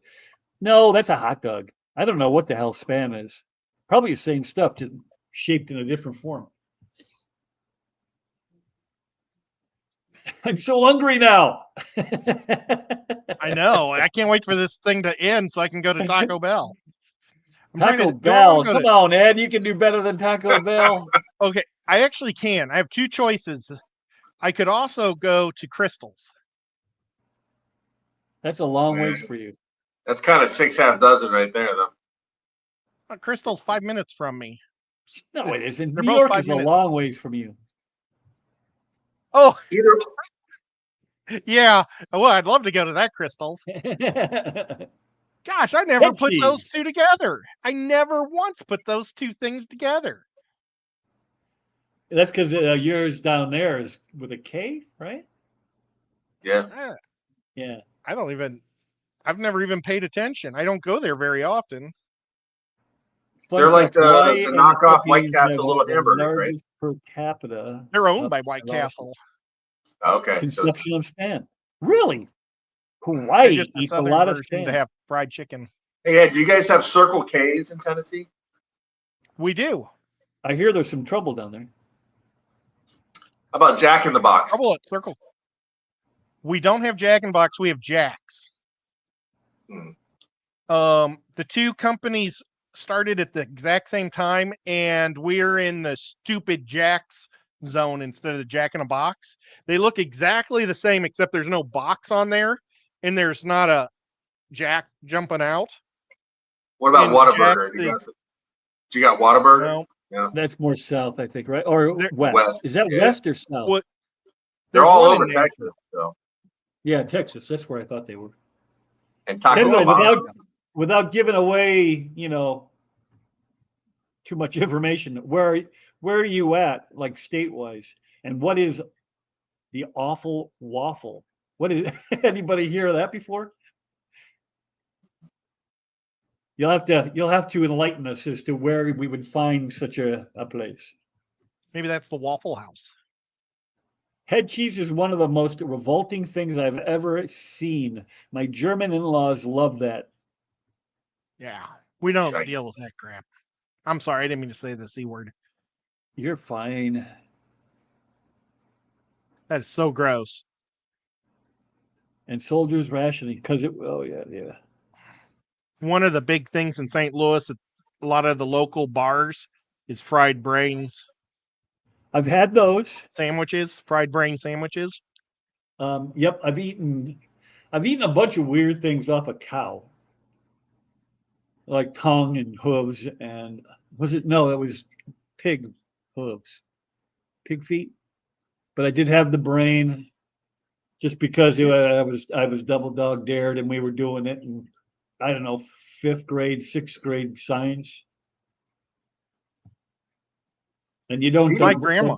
Speaker 1: No, that's a hot dog. I don't know what the hell spam is. Probably the same stuff, just shaped in a different form. I'm so hungry now.
Speaker 2: I know. I can't wait for this thing to end so I can go to Taco Bell.
Speaker 1: Taco Bell. Come on, Ed. You can do better than Taco Bell.
Speaker 2: Okay, I actually can. I have 2 choices. I could also go to Crystal's.
Speaker 1: That's a long ways for you.
Speaker 3: That's kind of 6 half dozen right there, though.
Speaker 2: Crystal's 5 minutes from me.
Speaker 1: No, it isn't.
Speaker 2: They're
Speaker 1: New
Speaker 2: both
Speaker 1: York
Speaker 2: 5
Speaker 1: is
Speaker 2: minutes.
Speaker 1: a long ways from you.
Speaker 2: Oh,
Speaker 3: Either
Speaker 2: yeah. Well, I'd love to go to that Crystal's. Gosh, I never
Speaker 1: Head
Speaker 2: put those
Speaker 1: cheese.
Speaker 2: 2 together. I never once put those 2 things together.
Speaker 1: That's because yours down there is with a K, right?
Speaker 3: yeah.
Speaker 2: Eh,
Speaker 1: Yeah.
Speaker 2: I've never even paid attention. I don't go there very often.
Speaker 1: Fun
Speaker 3: They're like
Speaker 1: fact, Hawaii
Speaker 3: the
Speaker 1: and
Speaker 3: knockoff White
Speaker 1: Philippines have
Speaker 3: Castle little
Speaker 1: the
Speaker 3: hamburgers, right?
Speaker 1: largest per capita
Speaker 2: They're owned by White
Speaker 1: of
Speaker 2: Castle.
Speaker 3: Okay, so
Speaker 1: consumption of spam. Really?
Speaker 2: They're
Speaker 1: Hawaii
Speaker 2: just a
Speaker 1: eats a
Speaker 2: southern
Speaker 1: lot of
Speaker 2: version to
Speaker 1: spam.
Speaker 2: have fried chicken.
Speaker 3: hey, Ed, do you guys have Circle K's in Tennessee?
Speaker 2: We do.
Speaker 1: I hear there's some trouble down there.
Speaker 3: How about Jack in the Box?
Speaker 2: Trouble at Circle. We don't have Jack in the Box. We have Jack's. The two companies started at the exact same time, and we're in the stupid Jack's zone instead of the Jack in a Box. They look exactly the same, except there's no box on there, and there's not a Jack jumping out.
Speaker 3: What about
Speaker 2: And
Speaker 3: Whataburger? You got Whataburger?
Speaker 2: No,
Speaker 3: Yeah.
Speaker 1: That's more south, I think, right? Or
Speaker 2: They're-
Speaker 1: west.
Speaker 3: West,
Speaker 1: Is that
Speaker 3: yeah.
Speaker 1: west or south?
Speaker 2: what?
Speaker 3: They're
Speaker 2: There's
Speaker 3: all
Speaker 2: one
Speaker 3: over
Speaker 2: in
Speaker 3: Texas,
Speaker 2: Nashville.
Speaker 3: so.
Speaker 1: Yeah, Texas. That's where I thought they were.
Speaker 3: And Taco
Speaker 1: Anyway,
Speaker 3: Bell.
Speaker 1: without giving away, too much information, where are you at, like state-wise? And what is the awful waffle? What is anybody hear of that before? You'll have to enlighten us as to where we would find such a place.
Speaker 2: Maybe that's the Waffle House.
Speaker 1: Head cheese is one of the most revolting things I've ever seen. My German in-laws love that.
Speaker 2: Yeah, we don't
Speaker 3: Shite.
Speaker 2: deal with that crap. I'm sorry, I didn't mean to say the C word.
Speaker 1: You're fine.
Speaker 2: That is so gross.
Speaker 1: And soldiers rationing because it. Oh yeah.
Speaker 2: One of the big things in St. Louis at a lot of the local bars is fried brains
Speaker 1: I've had those.
Speaker 2: sandwiches, fried brain sandwiches.
Speaker 1: Yep, I've eaten a bunch of weird things off a cow, like tongue and hooves, and no, it was pig hooves, pig feet. But I did have the brain, just because I was double dog dared, and we were doing it in, I don't know, 5th grade, 6th grade science. And you don't
Speaker 2: My grandma.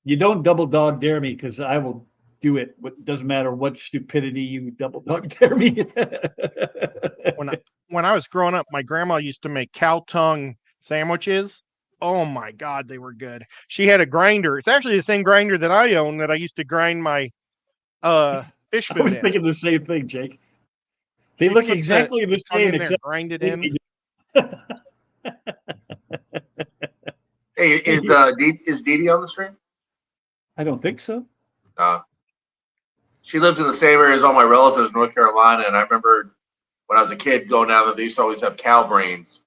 Speaker 1: You don't double dog dare me, because I will do it. It doesn't matter what stupidity you double dog dare me.
Speaker 2: When I was growing up, my grandma used to make cow tongue sandwiches. Oh my God, they were good. She had a grinder. It's actually the same grinder that I own that I used to grind my fish
Speaker 1: I
Speaker 2: food
Speaker 1: was
Speaker 2: in.
Speaker 1: thinking the same thing, Jake. They
Speaker 2: She
Speaker 1: look
Speaker 2: put
Speaker 1: exactly the
Speaker 2: tongue
Speaker 1: same,
Speaker 2: in there,
Speaker 1: except
Speaker 2: grind it in.
Speaker 3: Hey, is Dee Dee on the stream?
Speaker 1: I don't think so.
Speaker 3: She lives in the same area as all my relatives in North Carolina, and I remember when I was a kid going down there, they used to always have cow brains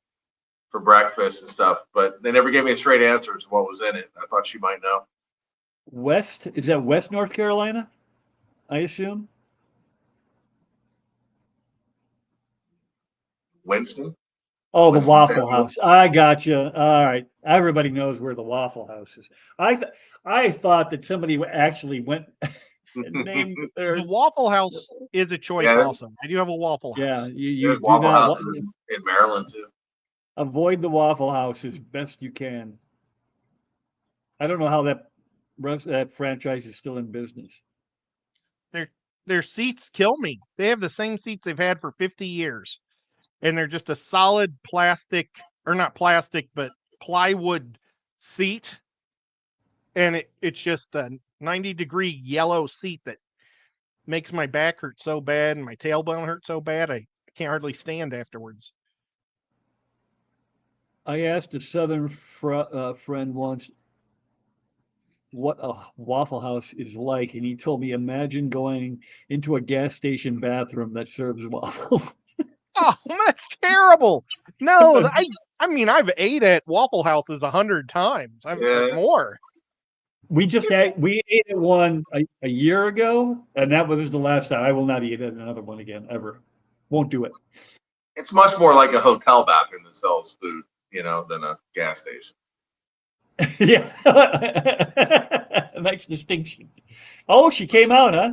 Speaker 3: for breakfast and stuff, but they never gave me a straight answer as to what was in it. I thought she might know.
Speaker 1: Is that West North Carolina? I assume.
Speaker 3: Winston?
Speaker 1: Oh, the
Speaker 3: Winston
Speaker 1: Waffle
Speaker 3: Salem?
Speaker 1: House. I got you. All right. Everybody knows where the Waffle House is. I thought that somebody actually went and named their.
Speaker 2: The Waffle House is a choice.
Speaker 3: Yeah.
Speaker 2: Also, I do have a Waffle
Speaker 1: Yeah,
Speaker 2: House.
Speaker 1: you
Speaker 3: There's
Speaker 1: do
Speaker 3: Waffle
Speaker 1: not
Speaker 3: House in Maryland too.
Speaker 1: avoid the Waffle House as best you can. I don't know how that franchise is still in business.
Speaker 2: Their seats kill me. They have the same seats they've had for 50 years, and they're just a solid plastic, or not plastic, but plywood seat, and it's just a 90-degree yellow seat that makes my back hurt so bad and my tailbone hurt so bad I can't hardly stand afterwards.
Speaker 1: I asked a Southern friend once what a Waffle House is like, and he told me, imagine going into a gas station bathroom that serves waffles.
Speaker 2: Oh, that's terrible. No, I mean, I've ate at Waffle Houses 100 times.
Speaker 3: Yeah.
Speaker 2: More.
Speaker 1: We ate at one a year ago, and that was the last time. I will not eat at another one again, ever. Won't do it.
Speaker 3: It's much more like a hotel bathroom that sells food, than a gas station.
Speaker 1: Yeah. Nice distinction. Oh, she came out, huh?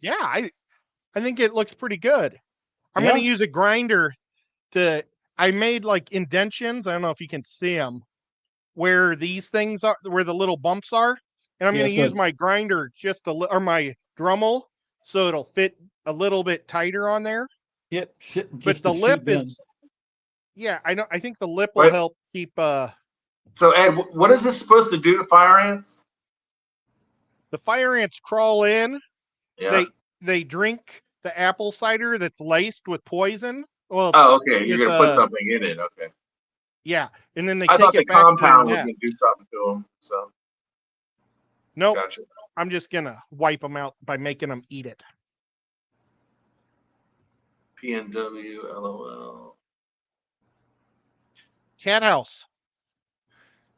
Speaker 2: Yeah, I think it looks pretty good. I'm
Speaker 1: Yeah?
Speaker 2: going to use a grinder I made like indentions. I don't know if you can see them where these things are, where the little bumps are. And I'm
Speaker 1: Yeah,
Speaker 2: going to
Speaker 1: so
Speaker 2: use my grinder or my Dremel so it'll fit a little bit tighter on there.
Speaker 1: Yep.
Speaker 2: But the lip is, yeah, I know. I think the lip will help keep.
Speaker 3: So Ed, what is this supposed to do to fire ants?
Speaker 2: The fire ants crawl in.
Speaker 3: Yeah.
Speaker 2: They drink the apple cider that's laced with poison. Well,
Speaker 3: oh, okay. You're gonna put something in it. Okay.
Speaker 2: Yeah, and then they
Speaker 3: I
Speaker 2: take
Speaker 3: thought
Speaker 2: it
Speaker 3: the
Speaker 2: back
Speaker 3: compound
Speaker 2: to
Speaker 3: was gonna do something to them. So.
Speaker 2: Nope.
Speaker 3: Gotcha.
Speaker 2: I'm just gonna wipe them out by making them eat it.
Speaker 3: PNW, LOL.
Speaker 2: Cat House.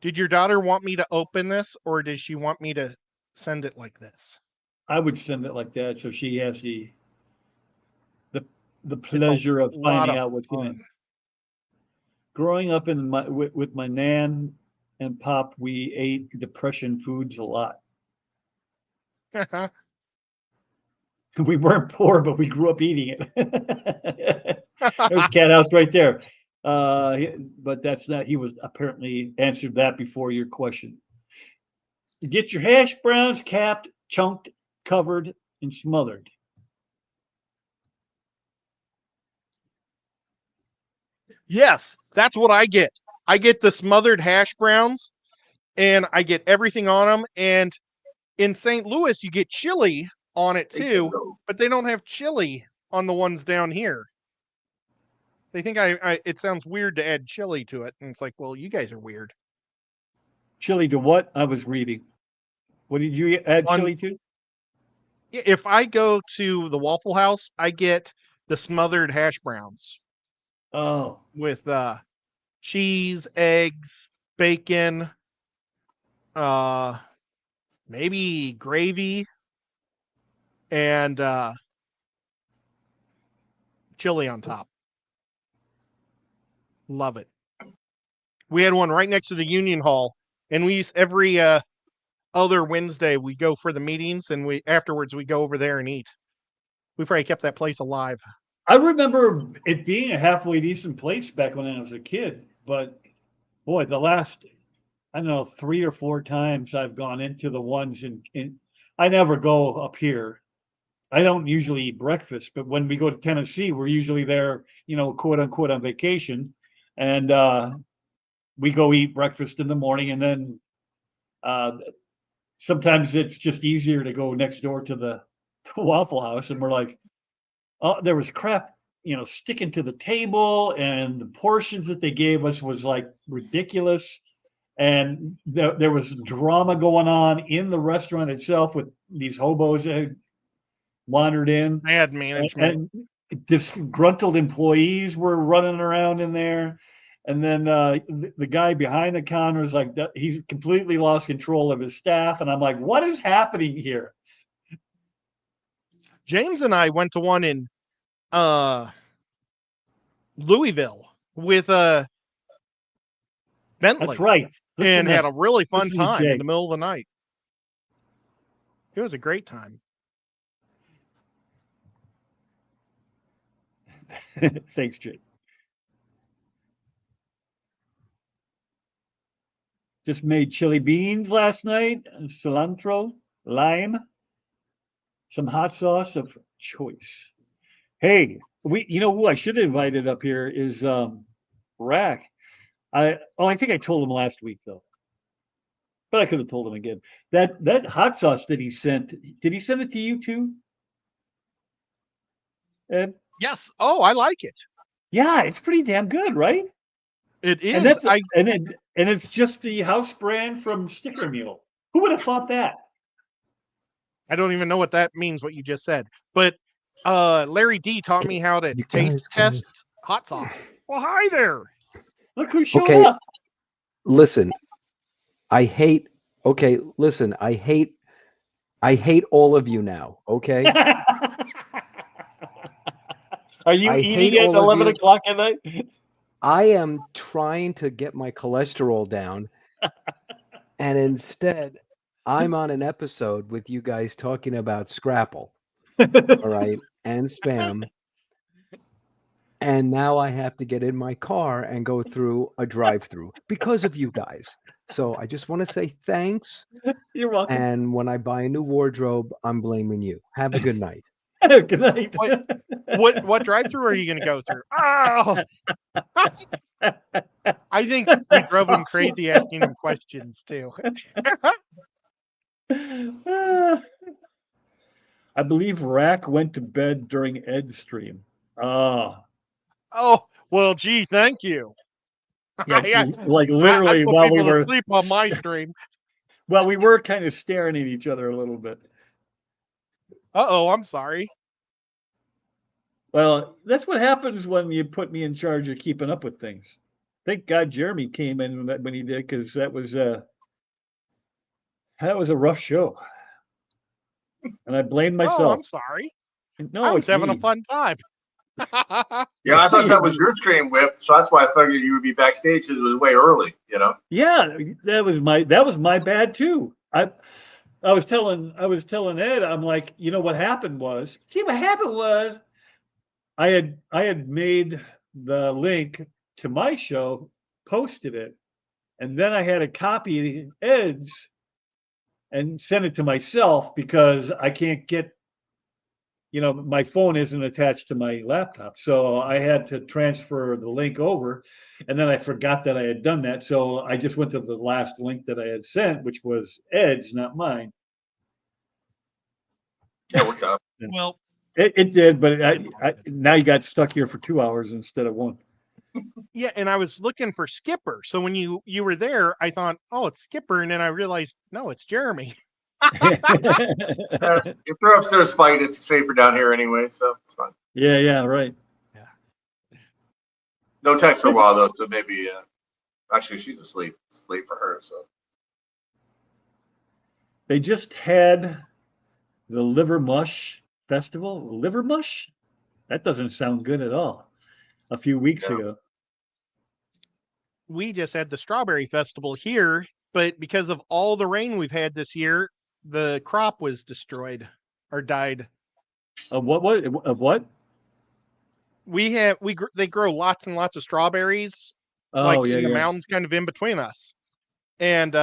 Speaker 2: Did your daughter want me to open this, or does she want me to send it like this?
Speaker 1: I would send it like that so she has the
Speaker 2: It's a
Speaker 1: pleasure of
Speaker 2: lot
Speaker 1: finding
Speaker 2: of
Speaker 1: out what's in it.
Speaker 2: fun.
Speaker 1: Growing up with my nan and pop, we ate depression foods a lot. We weren't poor, but we grew up eating it. There's Cat House right there. But that's not. He was apparently answered that before your question. Get your hash browns capped, chunked, covered, and smothered.
Speaker 2: Yes, that's what I get. I get the smothered hash browns, and I get everything on them. And in St. Louis, you get chili on it too, but they don't have chili on the ones down here. They think it sounds weird to add chili to it, and it's like, well, you guys are weird.
Speaker 1: Chili to what? I was reading. What did you add chili to?
Speaker 2: If I go to the Waffle House, I get the smothered hash browns.
Speaker 1: Oh,
Speaker 2: with cheese, eggs, bacon, maybe gravy, and chili on top. Love it. We had one right next to the Union Hall, and we used every other Wednesday we go for the meetings, and afterwards we go over there and eat. We probably kept that place alive.
Speaker 1: I remember it being a halfway decent place back when I was a kid, but boy, the last, I don't know, 3 or 4 times I've gone into the ones in I never go up here. I don't usually eat breakfast, but when we go to Tennessee, we're usually there, quote unquote, on vacation, and we go eat breakfast in the morning, and then sometimes it's just easier to go next door to the Waffle House, and we're like, oh, there was crap, sticking to the table, and the portions that they gave us was like ridiculous. And there was drama going on in the restaurant itself with these hobos that had wandered in.
Speaker 2: Bad management.
Speaker 1: And disgruntled employees were running around in there. And then the guy behind the counter is like, he's completely lost control of his staff. And I'm like, what is happening here?
Speaker 2: James and I went to one in Louisville with Bentley.
Speaker 1: That's right.
Speaker 2: And had a really fun
Speaker 1: listen to
Speaker 2: time in
Speaker 1: Jake.
Speaker 2: the middle of the night. It was a great time.
Speaker 1: Thanks, Jake. Just made chili beans last night, cilantro, lime, some hot sauce of choice. Hey, who I should have invited up here is Rack. I think I told him last week though, but I could have told him again. That hot sauce that he sent, did he send it to you too? Ed?
Speaker 2: Yes. Oh, I like it.
Speaker 1: Yeah, it's pretty damn good, right?
Speaker 2: It is.
Speaker 1: And it's just the house brand from Sticker Mule. Who would have thought that?
Speaker 2: I don't even know what that means, what you just said. But Larry D taught me how to taste test hot sauce. Well, hi there.
Speaker 1: Look who showed up.
Speaker 4: Listen, I hate all of you now, okay?
Speaker 1: Are you eating at 11 o'clock at night?
Speaker 4: I am trying to get my cholesterol down, and instead, I'm on an episode with you guys talking about Scrapple, all right, and Spam, and now I have to get in my car and go through a drive-through because of you guys. So I just want to say thanks.
Speaker 1: You're welcome.
Speaker 4: And when I buy a new wardrobe, I'm blaming you. Have a good night.
Speaker 1: Good night.
Speaker 2: What drive-through are you going to go through? Oh! I think we drove him crazy asking him questions too.
Speaker 1: I believe Rack went to bed during Ed's stream.
Speaker 2: Oh, well, gee, thank you.
Speaker 1: Yeah, like literally
Speaker 2: I put
Speaker 1: while we
Speaker 2: people to
Speaker 1: were
Speaker 2: sleep on my stream.
Speaker 1: Well, we were kind of staring at each other a little bit.
Speaker 2: Uh-oh, I'm sorry.
Speaker 1: Well, that's what happens when you put me in charge of keeping up with things. Thank God Jeremy came in when he did, because that was a rough show, and I blame
Speaker 2: Oh, I'm
Speaker 1: myself.
Speaker 2: sorry. I
Speaker 1: No,
Speaker 2: was
Speaker 1: it's
Speaker 2: having a
Speaker 1: me.
Speaker 2: fun time.
Speaker 3: Yeah, I thought that was your screen whip, so that's why I figured you would be backstage because it was way early. You know.
Speaker 1: Yeah, that was my bad too. I was telling Ed, I'm like, what happened was, I had made the link to my show, posted it, and then I had a copy Ed's and send it to myself because I can't get, my phone isn't attached to my laptop. So I had to transfer the link over, and then I forgot that I had done that. So I just went to the last link that I had sent, which was Ed's, not mine.
Speaker 3: Yeah, it worked out.
Speaker 2: Well,
Speaker 1: It did, but
Speaker 2: it's all good.
Speaker 1: now you got stuck here for 2 hours instead of one.
Speaker 2: Yeah, and I was looking for Skipper. So when you were there, I thought, oh, it's Skipper, and then I realized, no, it's Jeremy.
Speaker 3: If they're upstairs fighting, it's safer down here anyway, so it's fine.
Speaker 1: Yeah, right.
Speaker 2: Yeah.
Speaker 3: No text for a while though, so maybe. Actually, she's asleep. It's late for her, so.
Speaker 1: They just had the Liver Mush Festival. Liver Mush? That doesn't sound good at all. A few weeks
Speaker 3: Yeah.
Speaker 1: ago.
Speaker 2: We just had the Strawberry Festival here, but because of all the rain we've had this year, the crop was destroyed or died.
Speaker 1: Of what?
Speaker 2: They grow lots and lots of strawberries,
Speaker 1: Oh,
Speaker 2: like
Speaker 1: yeah,
Speaker 2: in the
Speaker 1: yeah.
Speaker 2: mountains, kind of in between us, and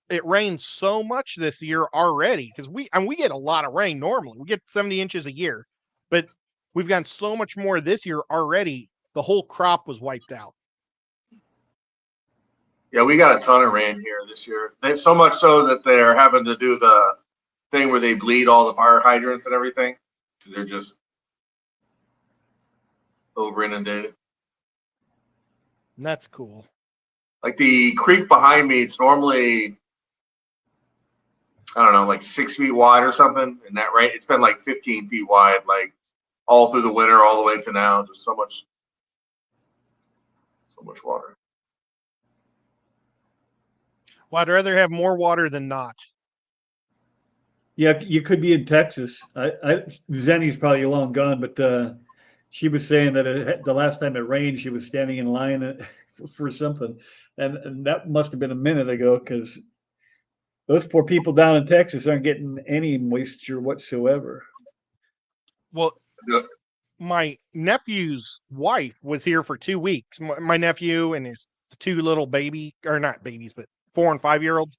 Speaker 2: it rained so much this year already because we get a lot of rain normally. We get 70 inches a year, but we've gotten so much more this year already. The whole crop was wiped out.
Speaker 3: Yeah, we got a ton of rain here this year. So much so that they're having to do the thing where they bleed all the fire hydrants and everything because they're just over inundated.
Speaker 2: And that's cool.
Speaker 3: Like the creek behind me, it's normally, I don't know, like 6 feet wide or something. And that rain, it's been like 15 feet wide, like all through the winter, all the way to now. Just so much water.
Speaker 2: Well, I'd rather have more water than not.
Speaker 1: Yeah, you could be in Texas. Zenny's probably long gone, but she was saying that the last time it rained, she was standing in line for something, and that must have been a minute ago because those poor people down in Texas aren't getting any moisture whatsoever.
Speaker 2: Well,
Speaker 3: Yeah.
Speaker 2: my nephew's wife was here for 2 weeks. My nephew and his two little baby, or not babies, but 4 and 5 year olds.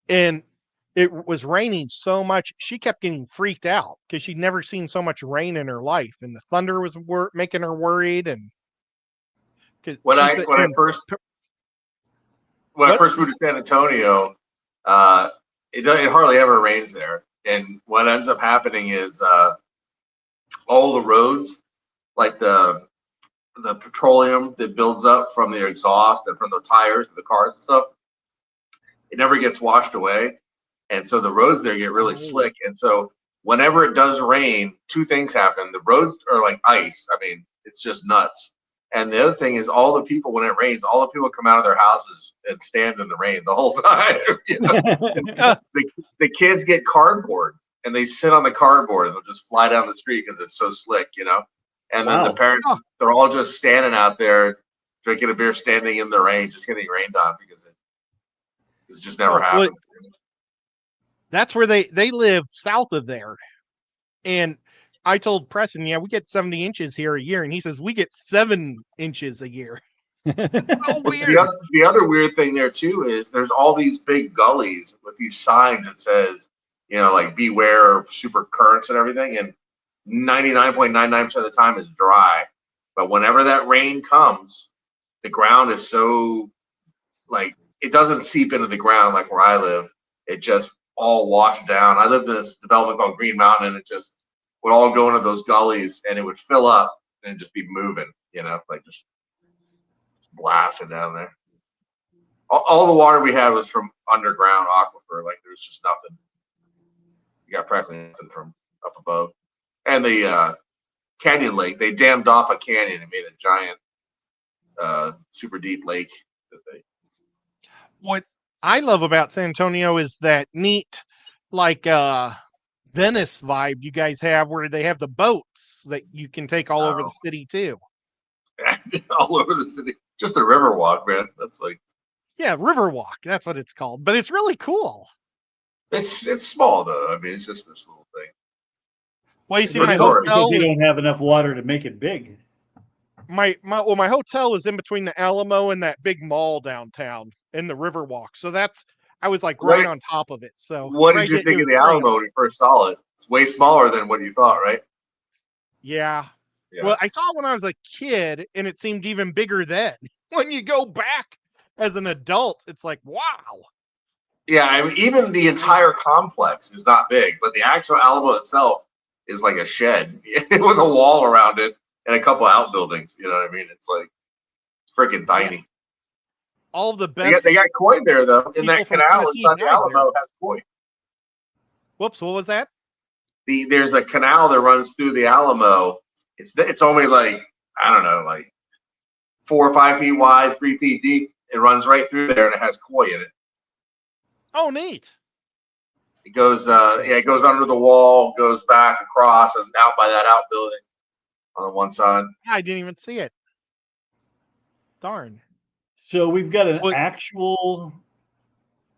Speaker 2: And it was raining so much, she kept getting freaked out because she'd never seen so much rain in her life. And the thunder was making her worried. And
Speaker 3: When
Speaker 2: she
Speaker 3: I
Speaker 2: said,
Speaker 3: when I
Speaker 2: and
Speaker 3: first
Speaker 2: what?
Speaker 3: moved to San Antonio, uh, it hardly ever rains there. And what ends up happening is all the roads, like the petroleum that builds up from the exhaust and from the tires of the cars and stuff, it never gets washed away. And so the roads there get really slick. And so whenever it does rain, two things happen. The roads are like ice. I mean, it's just nuts. And the other thing is all the people, when it rains, all the people come out of their houses and stand in the rain the whole time. You know? The kids get cardboard and they sit on the cardboard and they'll just fly down the street because it's so slick, you know? And then the
Speaker 1: Wow.
Speaker 3: parents, they're all just standing out there drinking a beer, standing in the rain, just getting rained on because it just never happens.
Speaker 2: That's where they live south of there. And I told Preston, yeah, we get 70 inches here a year. And he says, we get 7 inches a year. It's so weird.
Speaker 3: The other weird thing there too is there's all these big gullies with these signs that says, you know, like beware of super currents and everything. And 99.99% of the time is dry. But whenever that rain comes, the ground is so like it doesn't seep into the ground like where I live. It just all washed down. I lived in this development called Green Mountain, and it just would all go into those gullies, and it would fill up and just be moving, you know, like just blasting down there. All the water we had was from underground aquifer. Like there's just nothing. You got practically nothing from up above, and the canyon lake. They dammed off a canyon and made a giant, super deep lake.
Speaker 2: What I love about San Antonio is that neat, like Venice vibe you guys have, where they have the boats that you can take all over the city too.
Speaker 3: All over the city. Just a river walk, man. That's like,
Speaker 2: Yeah, Riverwalk. That's what it's called. But it's really cool.
Speaker 3: it's small though. I mean, it's just this little thing.
Speaker 2: Well, you
Speaker 3: It's
Speaker 2: see,
Speaker 3: no
Speaker 2: my
Speaker 3: tourist.
Speaker 1: Because
Speaker 2: hotel
Speaker 1: you
Speaker 2: is
Speaker 1: don't have enough water to make it big.
Speaker 2: my hotel is in between the Alamo and that big mall downtown in the Riverwalk. So I was like right on top of it. So
Speaker 3: What
Speaker 2: right
Speaker 3: did you
Speaker 2: it
Speaker 3: think
Speaker 2: was
Speaker 3: of the
Speaker 2: great.
Speaker 3: Alamo when you first saw it? It's way smaller than what you thought, right?
Speaker 2: Yeah.
Speaker 3: Yeah.
Speaker 2: Well, I saw it when I was a kid, and it seemed even bigger then. When you go back as an adult, it's like, wow.
Speaker 3: Yeah, I mean, even the entire complex is not big, but the actual Alamo itself is like a shed with a wall around it and a couple outbuildings. You know what I mean? It's like it's freaking tiny.
Speaker 2: Yeah. All of the
Speaker 3: They
Speaker 2: best.
Speaker 3: got koi there though. In
Speaker 2: people
Speaker 3: that
Speaker 2: from
Speaker 3: canal
Speaker 2: Tennessee
Speaker 3: inside the
Speaker 2: died there.
Speaker 3: Alamo has koi.
Speaker 2: Whoops, what was that?
Speaker 3: There's a canal that runs through the Alamo. It's only like, I don't know, like 4 or 5 feet wide, 3 feet deep. It runs right through there and it has koi in it.
Speaker 2: Oh, neat.
Speaker 3: It goes it goes under the wall, goes back across and out by that outbuilding on the one side.
Speaker 2: I didn't even see it. Darn.
Speaker 1: So we've got an
Speaker 2: What-
Speaker 1: actual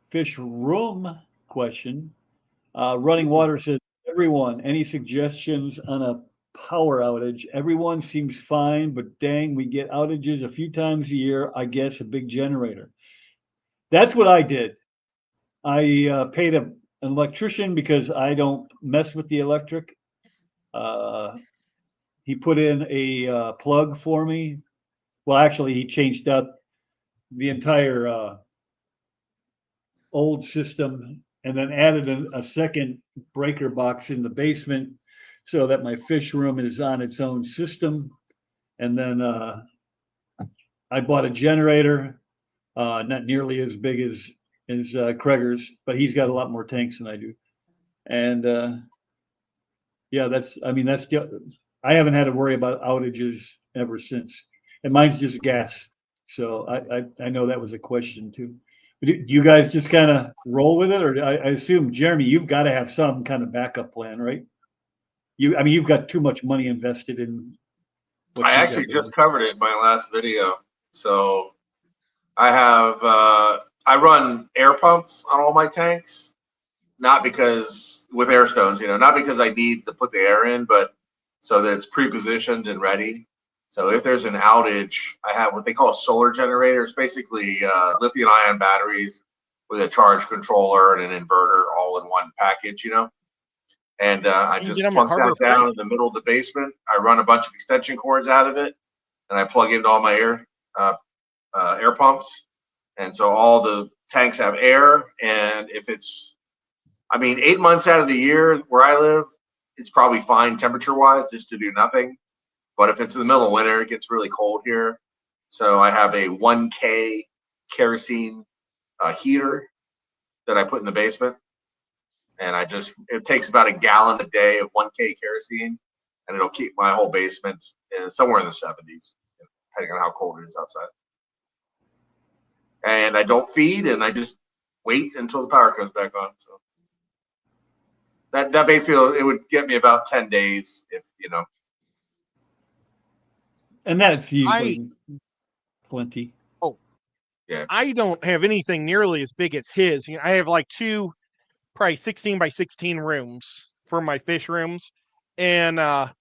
Speaker 1: fish room question. Running Water says, everyone, any suggestions on a power outage? Everyone seems fine, but dang, we get outages a few times a year. I guess a big generator. That's what I did. I paid an electrician because I don't mess with the electric. He put in a plug for me. Well, actually, he changed out the entire old system and then added a second breaker box in the basement so that my fish room is on its own system. And then I bought a generator, not nearly as big as Kreger's, but he's got a lot more tanks than I do. And yeah, I haven't had to worry about outages ever since. And mine's just gas. So I know that was a question too. Do you guys just kind of roll with it, or I assume, Jeremy, you've got to have some kind of backup plan, right? You've got too much money invested in what
Speaker 3: I
Speaker 1: you
Speaker 3: actually
Speaker 1: got
Speaker 3: just
Speaker 1: going.
Speaker 3: covered it in my last video. So I have I run air pumps on all my tanks, not because with air stones, not because I need to put the air in, but so that it's pre-positioned and ready. So if there's an outage, I have what they call solar generators, basically lithium-ion batteries with a charge controller and an inverter all in one package, And I
Speaker 2: You can
Speaker 3: just
Speaker 2: get them at
Speaker 3: plunk
Speaker 2: Harbor
Speaker 3: that down
Speaker 2: Freight.
Speaker 3: in the middle of the basement. I run a bunch of extension cords out of it, and I plug into all my air pumps. And so all the tanks have air. And if it's, 8 months out of the year where I live, it's probably fine temperature-wise just to do nothing. But if it's in the middle of winter, it gets really cold here. So I have a 1K kerosene heater that I put in the basement. And it takes about a gallon a day of 1K kerosene, and it'll keep my whole basement somewhere in the 70s, depending on how cold it is outside. And I don't feed, and I just wait until the power comes back on. So that basically, it would get me about 10 days if.
Speaker 1: And that's
Speaker 2: I
Speaker 1: usually plenty.
Speaker 3: Yeah.
Speaker 2: I don't have anything nearly as big as his. I have like two probably 16 by 16 rooms for my fish rooms, and I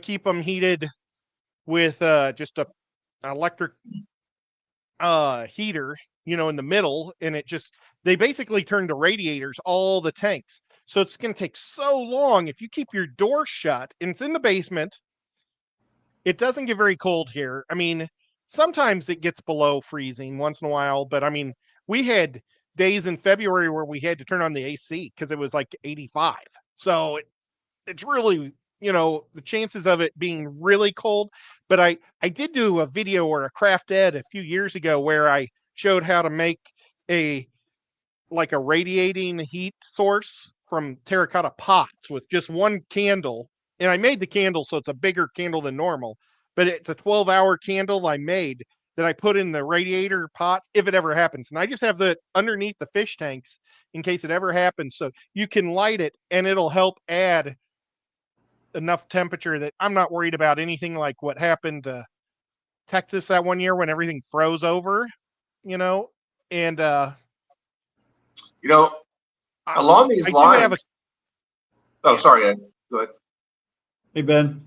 Speaker 2: keep them heated with just an electric heater, in the middle, and they basically turn to radiators all the tanks. So it's going to take so long if you keep your door shut and it's in the basement. It doesn't get very cold here. Sometimes it gets below freezing once in a while, but we had days in February where we had to turn on the AC because it was like 85. So it's really, the chances of it being really cold. But I did do a video or a craft ed a few years ago where I showed how to make a radiating heat source from terracotta pots with just one candle and I made the candle so it's a bigger candle than normal, but it's a 12-hour candle I made that I put in the radiator pots if it ever happens. And I just have the underneath the fish tanks in case it ever happens. So you can light it and it'll help add enough temperature that I'm not worried about anything like what happened to Texas that one year when everything froze over, you know, and
Speaker 3: You know,
Speaker 2: I,
Speaker 3: along these
Speaker 2: I do have a
Speaker 3: lines. Oh, sorry, Ed. Go ahead.
Speaker 1: Hey, Ben.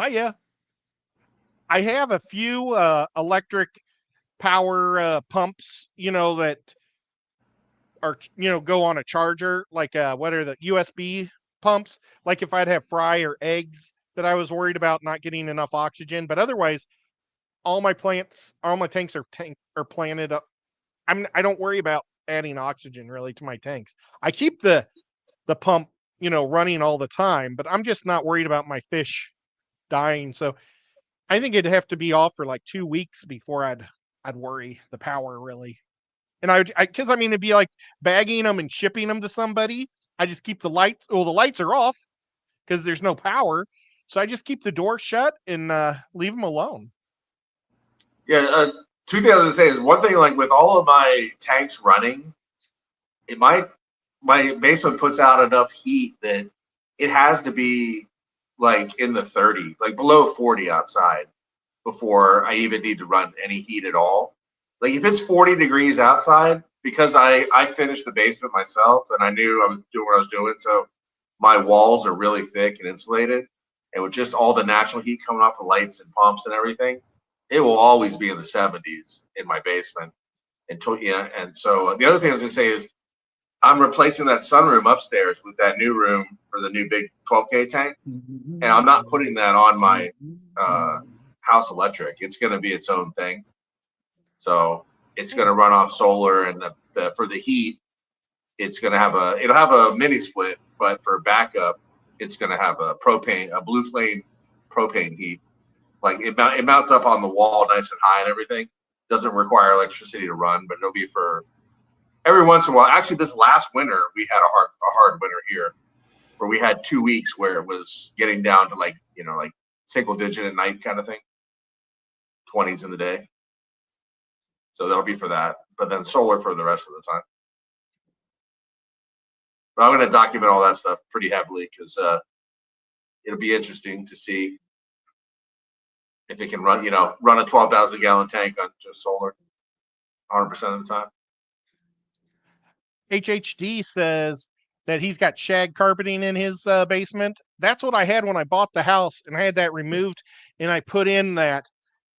Speaker 2: hiya. I have a few electric power pumps, you know, that are, you know, go on a charger, like what are the USB pumps? Like if I'd have fry or eggs that I was worried about not getting enough oxygen, but otherwise, all my tanks are planted up. I don't worry about adding oxygen really to my tanks. I keep the pump, you know, running all the time, but I'm just not worried about my fish dying. So I think it'd have to be off for like 2 weeks before I'd worry the power really. And because I mean, it'd be like bagging them and shipping them to somebody. I just keep the lights. Well, the lights are off because there's no power, so I just keep the door shut and leave them alone.
Speaker 3: Yeah, two things I was gonna say is one thing, like with all of my tanks running, my basement puts out enough heat that it has to be like in the 30s, like below 40 outside before I even need to run any heat at all. Like if it's 40 degrees outside, because I finished the basement myself and I knew I was doing what I was doing, so my walls are really thick and insulated, and with just all the natural heat coming off the lights and pumps and everything, it will always be in the 70s in my basement. And so the other thing I was gonna say is I'm replacing that sunroom upstairs with that new room for the new big 12K tank, and I'm not putting that on my house electric. It's going to be its own thing. So it's going to run off solar, and for the heat, it'll have a mini split, but for backup, it's going to have a blue flame propane heat. Like it mounts up on the wall nice and high and everything. Doesn't require electricity to run, but it'll be for every once in a while. Actually, this last winter we had a hard winter here, where we had 2 weeks where it was getting down to like single digit at night kind of thing, 20s in the day. So that'll be for that, but then solar for the rest of the time. But I'm going to document all that stuff pretty heavily because it'll be interesting to see if it can run a 12,000 gallon tank on just solar 100% of the time.
Speaker 2: HHD says that he's got shag carpeting in his basement. That's what I had when I bought the house, and I had that removed, and I put in that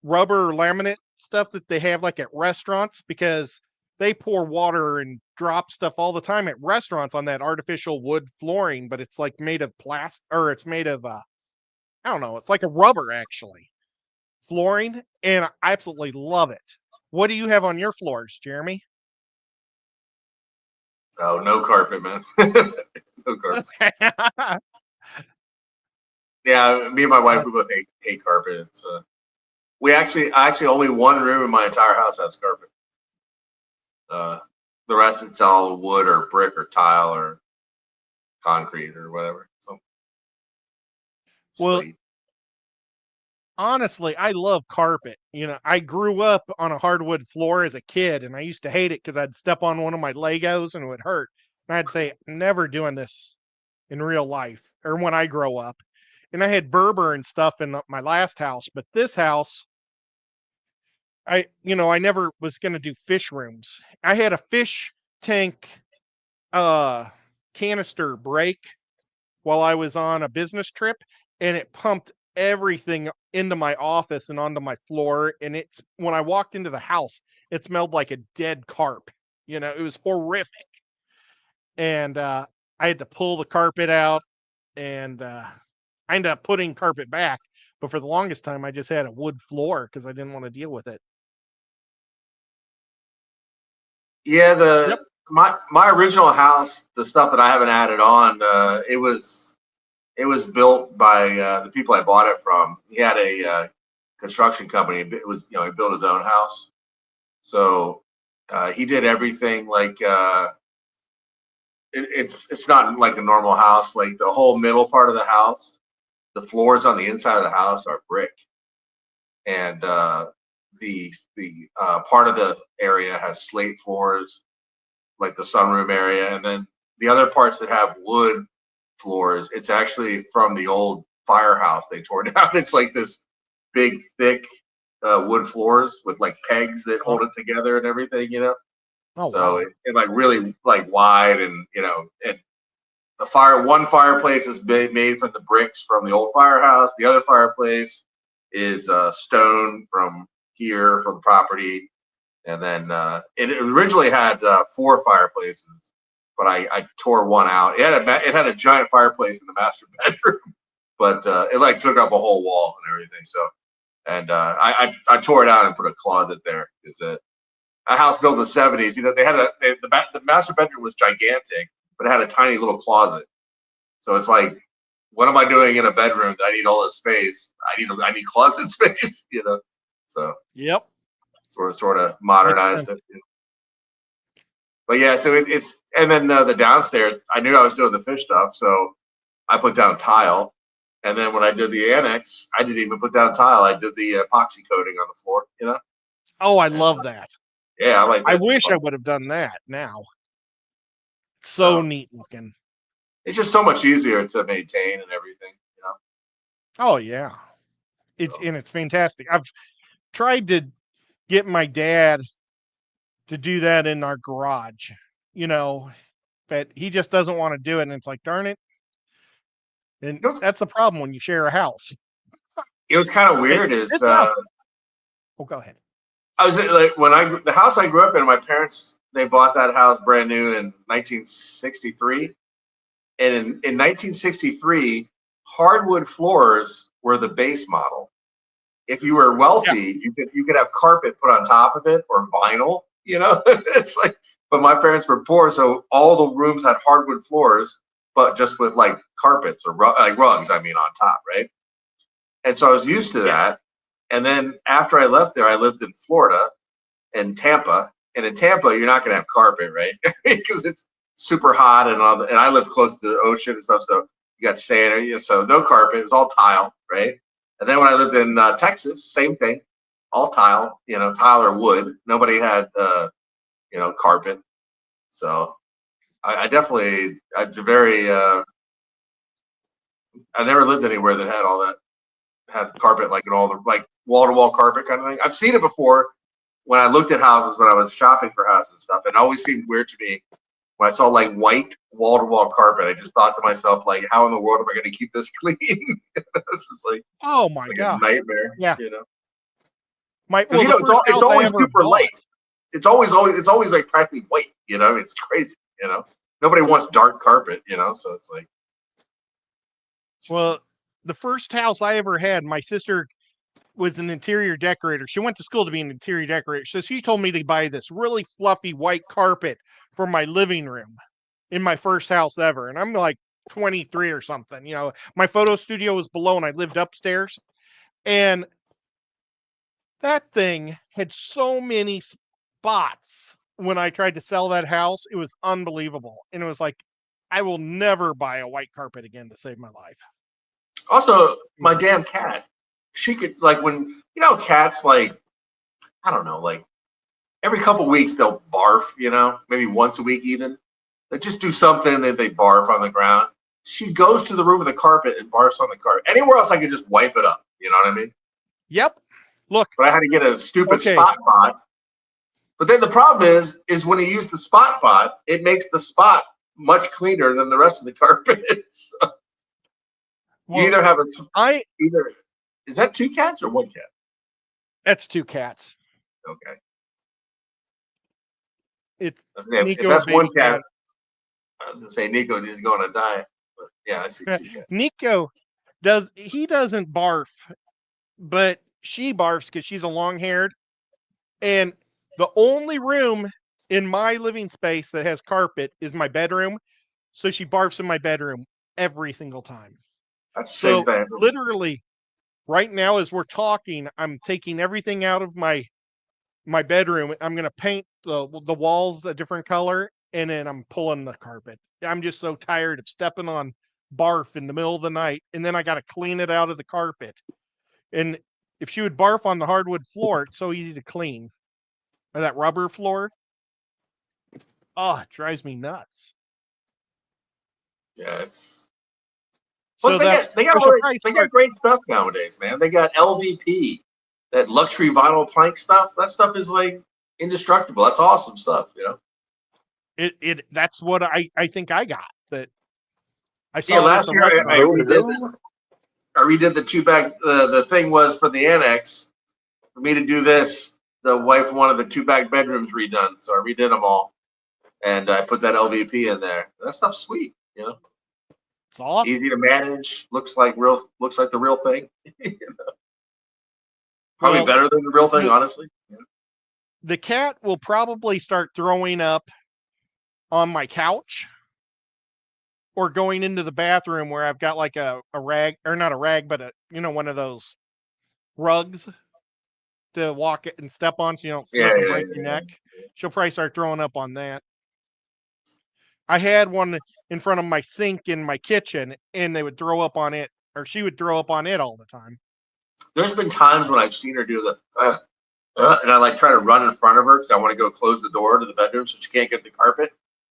Speaker 2: rubber laminate stuff that they have like at restaurants, because they pour water and drop stuff all the time at restaurants on that artificial wood flooring, but it's like made of plastic, or it's made of I don't know, it's like a rubber actually flooring, and I absolutely love it. What do you have on your floors, Jeremy?
Speaker 3: Oh, no carpet, man. No carpet. Yeah, me and my wife, we both hate carpet. It's actually only one room in my entire house has carpet. The rest it's all wood or brick or tile or concrete or whatever. So,
Speaker 2: well,
Speaker 3: slate.
Speaker 2: honestly, I love carpet. You know, I grew up on a hardwood floor as a kid, and I used to hate it because I'd step on one of my Legos and it would hurt. And I'd say, never doing this in real life or when I grow up. And I had Berber and stuff in my last house, but this house, I never was going to do fish rooms. I had a fish tank canister break while I was on a business trip, and it pumped everything into my office and onto my floor. And when I walked into the house, it smelled like a dead carp. You know, it was horrific. And I had to pull the carpet out, and I ended up putting carpet back. But for the longest time, I just had a wood floor because I didn't want to deal with it.
Speaker 3: Yeah,
Speaker 2: Yep.
Speaker 3: my original house, the stuff that I haven't added on, it was built by the people I bought it from. He had a construction company. It was he built his own house, so he did everything like it's not like a normal house. Like the whole middle part of the house, the floors on the inside of the house are brick, and the part of the area has slate floors, like the sunroom area, and then the other parts that have wood floors, it's actually from the old firehouse they tore down. It's like this big, thick wood floors with like pegs that hold it together and everything, you know.
Speaker 2: Oh,
Speaker 3: So
Speaker 2: wow.
Speaker 3: it like really like wide, and you know, and one fireplace is made from the bricks from the old firehouse. The other fireplace is stone from here from the property, and then it originally had 4 fireplaces, but I tore one out. It had a giant fireplace in the master bedroom, but it like took up a whole wall and everything. So, and I tore it out and put a closet there. Is a house built in the '70s? You know, the master bedroom was gigantic, but it had a tiny little closet. So it's like, what am I doing in a bedroom that I need all this space? I need closet space, you know. So
Speaker 2: Yep.
Speaker 3: sort of
Speaker 2: Makes
Speaker 3: modernized
Speaker 2: sense.
Speaker 3: it. But yeah, so it's and then the downstairs, I knew I was doing the fish stuff, so I put down tile. And then when I did the annex, I didn't even put down tile. I did the epoxy coating on the floor, you know.
Speaker 2: Oh, I
Speaker 3: And
Speaker 2: love that.
Speaker 3: yeah, I like
Speaker 2: I
Speaker 3: that.
Speaker 2: wish I would have done that now. It's so
Speaker 3: So
Speaker 2: neat looking.
Speaker 3: it's just so much easier to maintain and everything, you know.
Speaker 2: Oh, yeah.
Speaker 3: So,
Speaker 2: It's fantastic. I've tried to get my dad to do that in our garage, you know, but he just doesn't want to do it. And it's like, darn it. And
Speaker 3: you know,
Speaker 2: that's the problem when you share a house.
Speaker 3: it was kind of
Speaker 2: But
Speaker 3: weird. Is
Speaker 2: this house, oh, go ahead.
Speaker 3: I was like the house I grew up in. My parents, they bought that house brand new in 1963, and in 1963, hardwood floors were the base model. If you were
Speaker 2: Yeah.
Speaker 3: wealthy, you could have carpet put on top of it or vinyl. You know, it's like. But my parents were poor, so all the rooms had hardwood floors, but just with like carpets or like rugs. I mean, on top, right? And so I was used to
Speaker 2: Yeah.
Speaker 3: that. And then after I left there, I lived in Florida and Tampa. And in Tampa, you're not going to have carpet, right? Because it's super hot and all. And I live close to the ocean and stuff, so you got sand. So no carpet. It was all tile, right? And then when I lived in Texas, same thing, all tile. You know, tile or wood. Nobody had carpet. So I definitely, I never lived anywhere that had all that, had carpet like in all the like wall to wall carpet kind of thing. I've seen it before when I looked at houses when I was shopping for houses and stuff. It always seemed weird to me when I saw like white wall to wall carpet. I just thought to myself, like, how in the world am I going to keep this clean? It's just
Speaker 2: Oh, my
Speaker 3: like a
Speaker 2: God.
Speaker 3: nightmare,
Speaker 2: Yeah.
Speaker 3: you know.
Speaker 2: Well,
Speaker 3: Because
Speaker 2: the first
Speaker 3: it's
Speaker 2: house I
Speaker 3: always
Speaker 2: ever
Speaker 3: super
Speaker 2: bought.
Speaker 3: light. It's always like practically white. You know, it's crazy. You know, nobody wants dark carpet. You know, so it's like.
Speaker 2: Well, the first house I ever had, my sister was an interior decorator. She went to school to be an interior decorator. So she told me to buy this really fluffy white carpet for my living room in my first house ever. And I'm like 23 or something. You know, my photo studio was below and I lived upstairs. And that thing had so many spots when I tried to sell that house. It was unbelievable. And it was like, I will never buy a white carpet again to save my life.
Speaker 3: Also, my damn cat, she could like when cats like I don't know, like every couple weeks they'll barf, maybe once a week even. They just do something that they barf on the ground. She goes to the room with the carpet and barfs on the carpet. Anywhere else I could just wipe it up, you know what I mean?
Speaker 2: Yep. Look.
Speaker 3: But I had to get a stupid
Speaker 2: Okay.
Speaker 3: spot pot. But then the problem is when you use the spot pot, it makes the spot much cleaner than the rest of the carpet. So
Speaker 2: Well,
Speaker 3: you either have is that 2 cats or 1 cat?
Speaker 2: That's 2 cats.
Speaker 3: Okay.
Speaker 2: It's
Speaker 3: If
Speaker 2: Nico,
Speaker 3: that's
Speaker 2: baby
Speaker 3: 1 cat, I was gonna say Nico is going to die. But yeah, I see 2 cats.
Speaker 2: Nico doesn't barf, but she barfs because she's a long-haired. And the only room in my living space that has carpet is my bedroom. So she barfs in my bedroom every single time.
Speaker 3: That's the same thing.
Speaker 2: Literally, right now as we're talking, I'm taking everything out of my bedroom. I'm going to paint the walls a different color, and then I'm pulling the carpet. I'm just so tired of stepping on barf in the middle of the night, and then I got to clean it out of the carpet. And if she would barf on the hardwood floor, it's so easy to clean. Or that rubber floor. Oh, it drives me nuts.
Speaker 3: Yeah, it's.
Speaker 2: So
Speaker 3: Plus, they
Speaker 2: that
Speaker 3: got they got
Speaker 2: special
Speaker 3: really,
Speaker 2: price
Speaker 3: they got great stuff nowadays, man. They got LVP, that luxury vinyl plank stuff. That stuff is like indestructible. That's awesome stuff, you know.
Speaker 2: that's what I think I got. That I saw
Speaker 3: Yeah,
Speaker 2: it at
Speaker 3: last
Speaker 2: the
Speaker 3: year I
Speaker 2: restaurant.
Speaker 3: redid the two back. The thing was for the annex for me to do this. The wife wanted the two back bedrooms redone, so I redid them all, and I put that LVP in there. That stuff's sweet, you know.
Speaker 2: It's awesome.
Speaker 3: Easy to manage. Looks like the real thing. Probably
Speaker 2: Well,
Speaker 3: better than the real thing, honestly.
Speaker 2: the cat will probably start throwing up on my couch or going into the bathroom where I've got like a rag, or not a rag, but one of those rugs to walk it and step on so you don't slip and break your neck. She'll probably start throwing up on that. I had one in front of my sink in my kitchen, and they would throw up on it, or she would throw up on it all the time.
Speaker 3: There's been times when I've seen her do the and I like try to run in front of her because I want to go close the door to the bedroom so she can't get the carpet,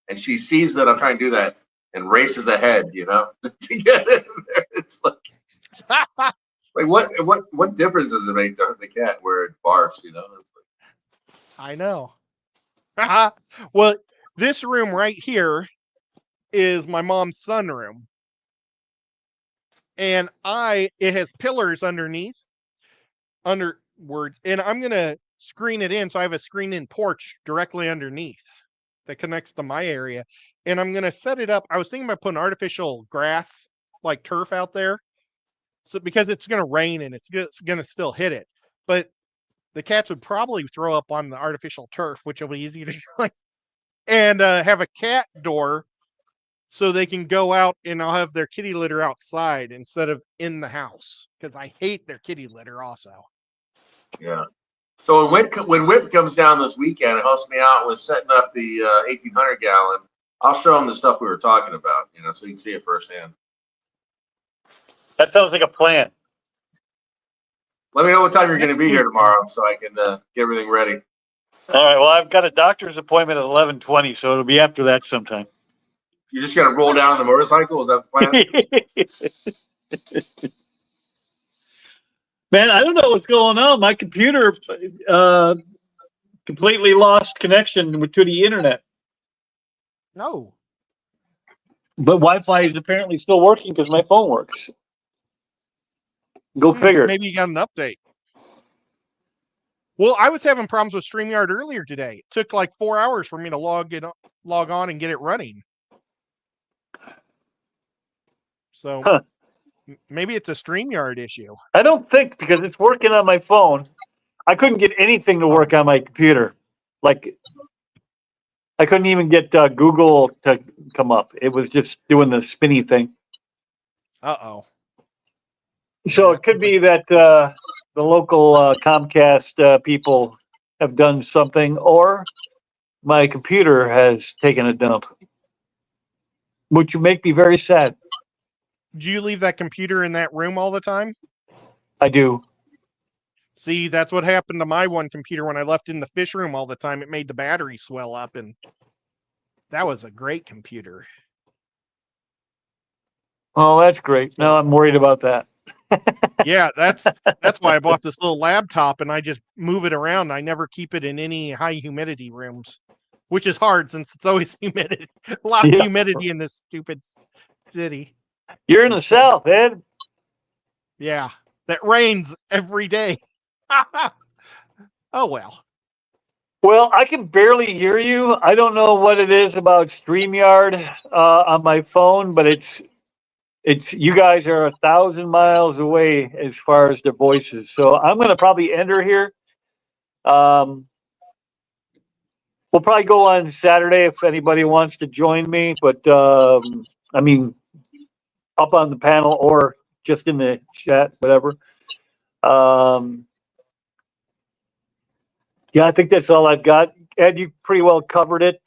Speaker 3: and she sees that I'm trying to do that and races ahead, you know, to get in there. It's like what difference does it make to the cat where it barfs, you know? It's like,
Speaker 2: I know. Well, this room right here is my mom's sunroom. And it has pillars underwards, and I'm going to screen it in. So I have a screen in porch directly underneath that connects to my area. And I'm going to set it up. I was thinking about putting artificial grass, like turf out there. So because it's going to rain and it's going to still hit it. But the cats would probably throw up on the artificial turf, which will be easy to clean. And have a cat door so they can go out, and I'll have their kitty litter outside instead of in the house because I hate their kitty litter also.
Speaker 3: yeah. So when Whip comes down this weekend and helps me out with setting up the 1,800 gallon, I'll show him the stuff we were talking about, you know, so he can see it firsthand.
Speaker 1: That sounds like a plan.
Speaker 3: Let me know what time you're going to be here tomorrow so I can get everything ready.
Speaker 1: All right. Well, I've got a doctor's appointment at 11:20, so it'll be after that sometime.
Speaker 3: You're just going to roll down on the motorcycle? Is that the plan?
Speaker 1: Man, I don't know what's going on. My computer completely lost connection to the internet.
Speaker 2: No.
Speaker 1: But Wi-Fi is apparently still working because my phone works. Go figure.
Speaker 2: Maybe you got an update. Well, I was having problems with StreamYard earlier today. It took like 4 hours for me to log on and get it running. So maybe it's a StreamYard issue.
Speaker 1: I don't think, because it's working on my phone. I couldn't get anything to work on my computer. Like, I couldn't even get Google to come up. It was just doing the spinny thing.
Speaker 2: Uh-oh.
Speaker 1: So it could be that the local Comcast people have done something, or my computer has taken a dump, which would make me very sad.
Speaker 2: Do you leave that computer in that room all the time?
Speaker 1: I do.
Speaker 2: See, that's what happened to my one computer when I left in the fish room all the time. It made the battery swell up, and that was a great computer.
Speaker 1: Oh, that's great. Now I'm worried about that.
Speaker 2: Yeah, that's why I bought this little laptop, and I just move it around. I never keep it in any high humidity rooms, which is hard since it's always humidity. A lot of humidity in this stupid city.
Speaker 1: You're in the South, Ed.
Speaker 2: Yeah, that rains every day. Oh, well.
Speaker 1: Well, I can barely hear you. I don't know what it is about StreamYard on my phone, but it's you guys are 1,000 miles away as far as the voices. So I'm going to probably enter here. We'll probably go on Saturday if anybody wants to join me. But I mean, up on the panel or just in the chat, whatever. Yeah, I think that's all I've got. Ed, you pretty well covered it.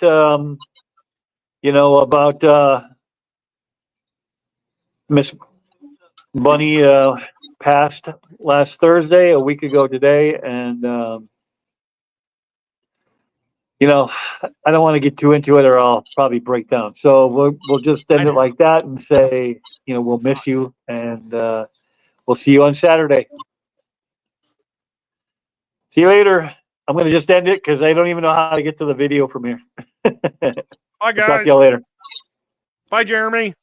Speaker 1: about Miss Bunny passed last Thursday, a week ago today, and I don't want to get too into it, or I'll probably break down. So we'll just end it like that and say, we'll miss you, and we'll see you on Saturday. See you later. I'm going to just end it because I don't even know how to get to the video from here.
Speaker 2: Bye,
Speaker 1: Talk to
Speaker 2: guys.
Speaker 1: y'all later.
Speaker 2: Bye, Jeremy.